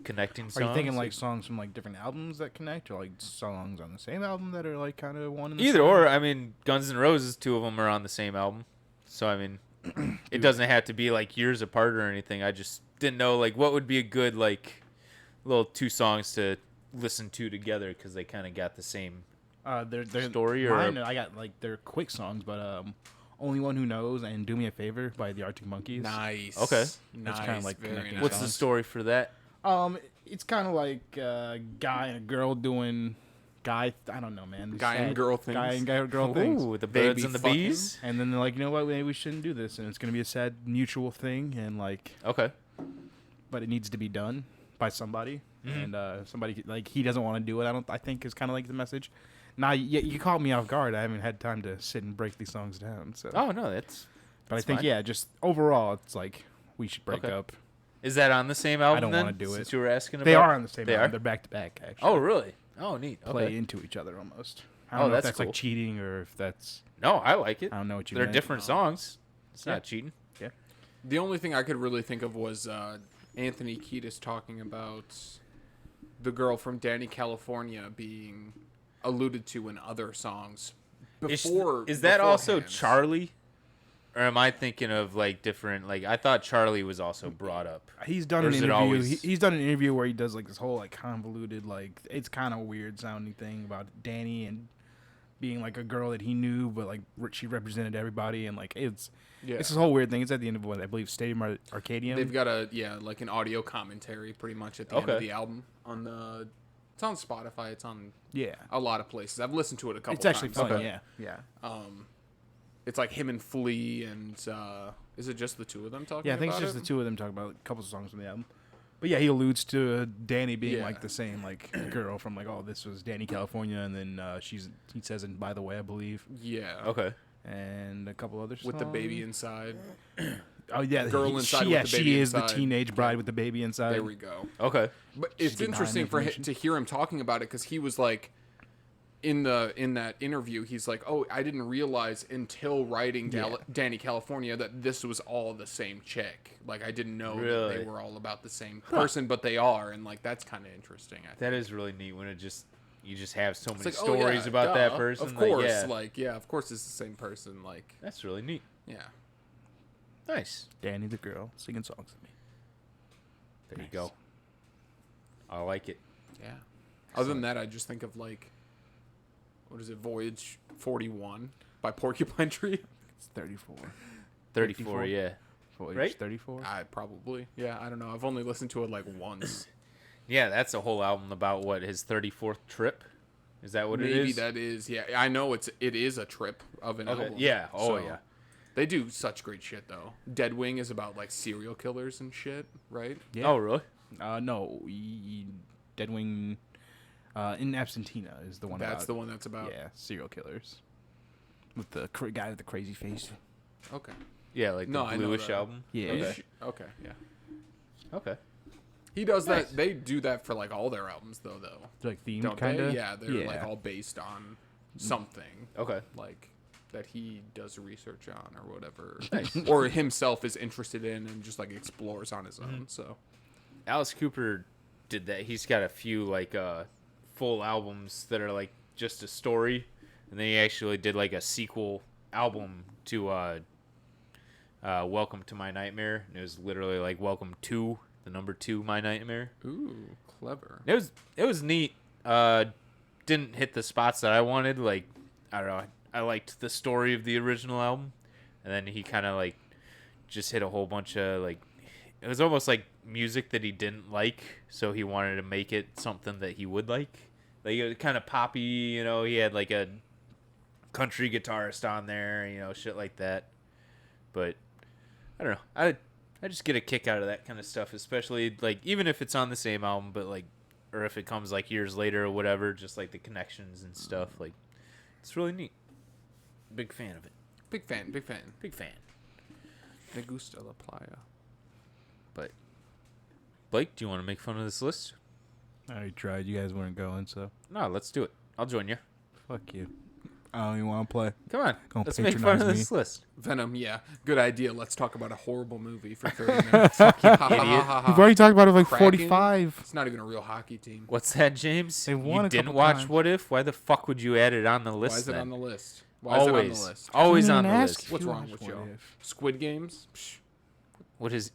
connecting songs. Are you thinking like songs from like different albums that connect, or like songs on the same album that are like kind of one? Either or. I mean, Guns N' Roses, two of them are on the same album, so I mean, it doesn't have to be like years apart or anything. I just didn't know like what would be a good like little two songs to listen to together because they kind of got the same they're story. Mine, or I got like they're quick songs, but Only One Who Knows and Do Me a Favor by the Arctic Monkeys. Nice. Okay. It's kinda like Very connecting nice. what's the story for that? It's kind of like a guy and a girl doing I don't know, man. Guy and girl things. Guy and girl things. Ooh, the Baby birds and the fucking. bees. And then they're like, you know what? Maybe we shouldn't do this, and it's gonna be a sad mutual thing, and like, Okay. but it needs to be done by somebody, Mm-hmm. and somebody like he doesn't want to do it. I think is kind of like the message. Now, you caught me off guard. I haven't had time to sit and break these songs down. So, Oh no, that's but I that's think fine. just overall, it's like we should break Okay. up. Is that on the same album? don't then, wanna do since it. you were asking about. They are on the same They album. are? They're back to back, actually. Oh really? Oh neat. Play Okay. into each other almost. I Oh, don't know if that's that's like cool. cheating or if that's No, I like it. I don't know what you They're meant. different songs. It's Yeah. not cheating. The only thing I could really think of was Anthony Kiedis talking about the girl from Danny California being alluded to in other songs. Is that also beforehand. Charlie? Or am I thinking of like different? Like I thought Charlie was also brought up. He's done Or an is it interview. always- He's done an interview where he does like this whole like convoluted, like it's kind of weird sounding thing about Danny and being like a girl that he knew, but like she represented everybody, and like it's this whole weird thing. It's at the end of what I believe Stadium Arcadium. They've got like an audio commentary pretty much at the end of Okay. the album it's on Spotify. It's on yeah, a lot of places. I've listened to it a couple it's actually times. fun. Okay. Yeah. It's like him and Flea and is it just the two of them talking Yeah, I think about it's just it? the two of them talking about a couple of songs from the album. But yeah, he alludes to Danny being Yeah. like the same like girl from like, oh, this was Danny California, and then he says in By the Way, I believe, Yeah. Okay. and a couple other songs. With the baby inside. Oh yeah, Girl inside with the she baby is the inside. teenage bride with the baby inside. There we go. Okay. But it's getting high on interesting for him information. to hear him talking about it because he was like, in that interview, he's like, "Oh, I didn't realize until writing Danny California that this was all the same chick. Like, I didn't know that Really? they were all about the same person, but they are, and like that's kind of interesting. I think. That is really neat when you just have so many It's like, stories about that duh, person. Of like, course, yeah. of course, it's the same person. Like, That's really neat. yeah, Nice. Danny the girl singing songs with me. There Nice. you go. I like it. yeah. Other than that, I just think of like, what is it, Voyage 41 by Porcupine Tree? It's 34. 34, yeah. Voyage Right? 34. I probably, yeah. I don't know. I've only listened to it like once. Yeah, that's a whole album about what, his 34th trip? Is that what it Maybe is? that is, yeah. I know it is a trip of an Okay. album. Yeah. Oh, So, yeah. They do such great shit though. Dead Wing is about like serial killers and shit, right? Yeah. Oh, really? No, Deadwing in Absentina is the one. That's about, the one that's about. Yeah, serial killers with the guy with the crazy face. Okay. Yeah, like No, the I know bluish that. album? Yeah. Okay. Okay. Yeah. Okay. He does Nice. that. They do that for like all their albums though. Like themed Don't kind they? of. Yeah, they're like all based on something. Okay. Like that he does research on or whatever. Nice. Or himself is interested in and just like explores on his own. So Alice Cooper did that. He's got a few like full albums that are like just a story, and then he actually did like a sequel album to Welcome to My Nightmare, and it was literally like Welcome to the number 2 My Nightmare. Ooh, clever. It was neat. Didn't hit the spots that I wanted. Like, I don't know. I liked the story of the original album, and then he kind of like just hit a whole bunch of like. It was almost like music that he didn't like, so he wanted to make it something that he would like. Like, it was kind of poppy, you know. He had like a country guitarist on there, you know, shit like that. But I don't know. I just get a kick out of that kind of stuff, especially like even if it's on the same album, but like, or if it comes like years later or whatever, just like the connections and stuff. Like, it's really neat. Big fan of it. Big fan. Big fan. Me gusta la playa. But Blake, do you want to make fun of this list? I already tried. You guys weren't going, so No, let's do it. I'll join you. fuck you. I don't even want to play. Come on. Gonna Let's make fun of patronize this me. list. Venom, yeah. Good idea. Let's talk about a horrible movie for 30 minutes. Idiot. We've already talked about it like Kraken? 45. It's not even a real hockey team. What's that, James? They won You a didn't couple watch times. What If? Why the fuck would you add it on the list Why is it then? on the list? Why is it on the list? Always Didn't on the even ask list. if What's you wrong watched with What you? If. Squid Games? Psh,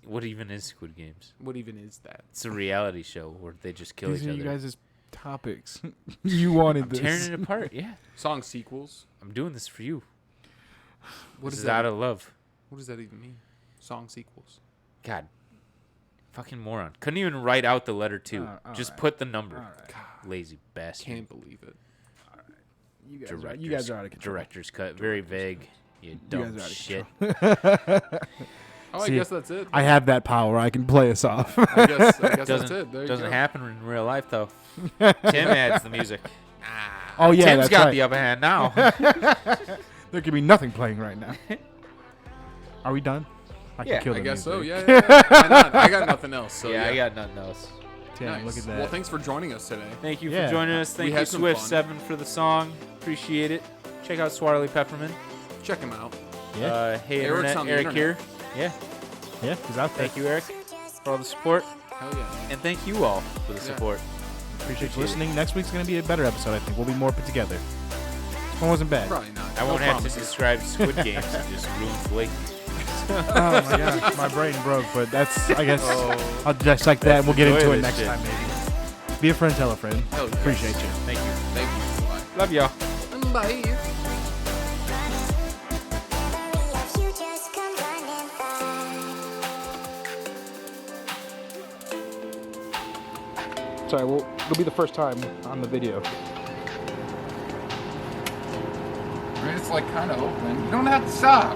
What even is Squid Games? what even is that? It's a reality show where they just kill These each are other. you guys' topics. You wanted I'm this. tearing it apart. Yeah, Song sequels? I'm doing this for you. What This is is that? out of love. What does that even mean? Song sequels. God, fucking moron. Couldn't even write out the letter 2. All Just right. put the number. All right. God, Lazy bastard. can't believe it. You guys are out of control. Director's cut. Very vague. You You dumb guys are out of shit. Oh, See, I guess that's it. I have that power. I can play us off. I guess that's Doesn't it. There you doesn't go. happen in real life though. Tim adds the music. Oh yeah, Tim's that's got right. the upper hand now. There could be nothing playing right now. Are we done? I Yeah, can kill I the guess so. music. Yeah. Why not? I got nothing else. So yeah, yeah, I got nothing else. Damn, Nice. look at that. Well, thanks for joining us today. Thank you Yeah. for joining us. Thank We you, had some Swift fun. 7 for the song. Appreciate it. Check out Swarley Peppermint. Check him out. Yeah, Hey, Eric's Internet. on the Eric internet. here. Yeah. yeah, he's out there. Thank you, Eric, for all the support. Hell yeah. And thank you all for the Yeah. support. Appreciate you listening. Next week's gonna be a better episode. I think we'll be more put together. This one wasn't bad. Probably not. I won't No have to promises. describe Squid Games and just ruin Blake. Oh my god, my brain broke. But that's, I guess, Oh. I'll dissect that and we'll get Enjoy into it this next shit. time maybe. Be a friend, tell a friend. Hell yes. Appreciate you. Thank you. Thank you. Love y'all. Bye. Bye. Sorry, well, it'll be the first time on the video. It's like kind of open. You don't have to stop.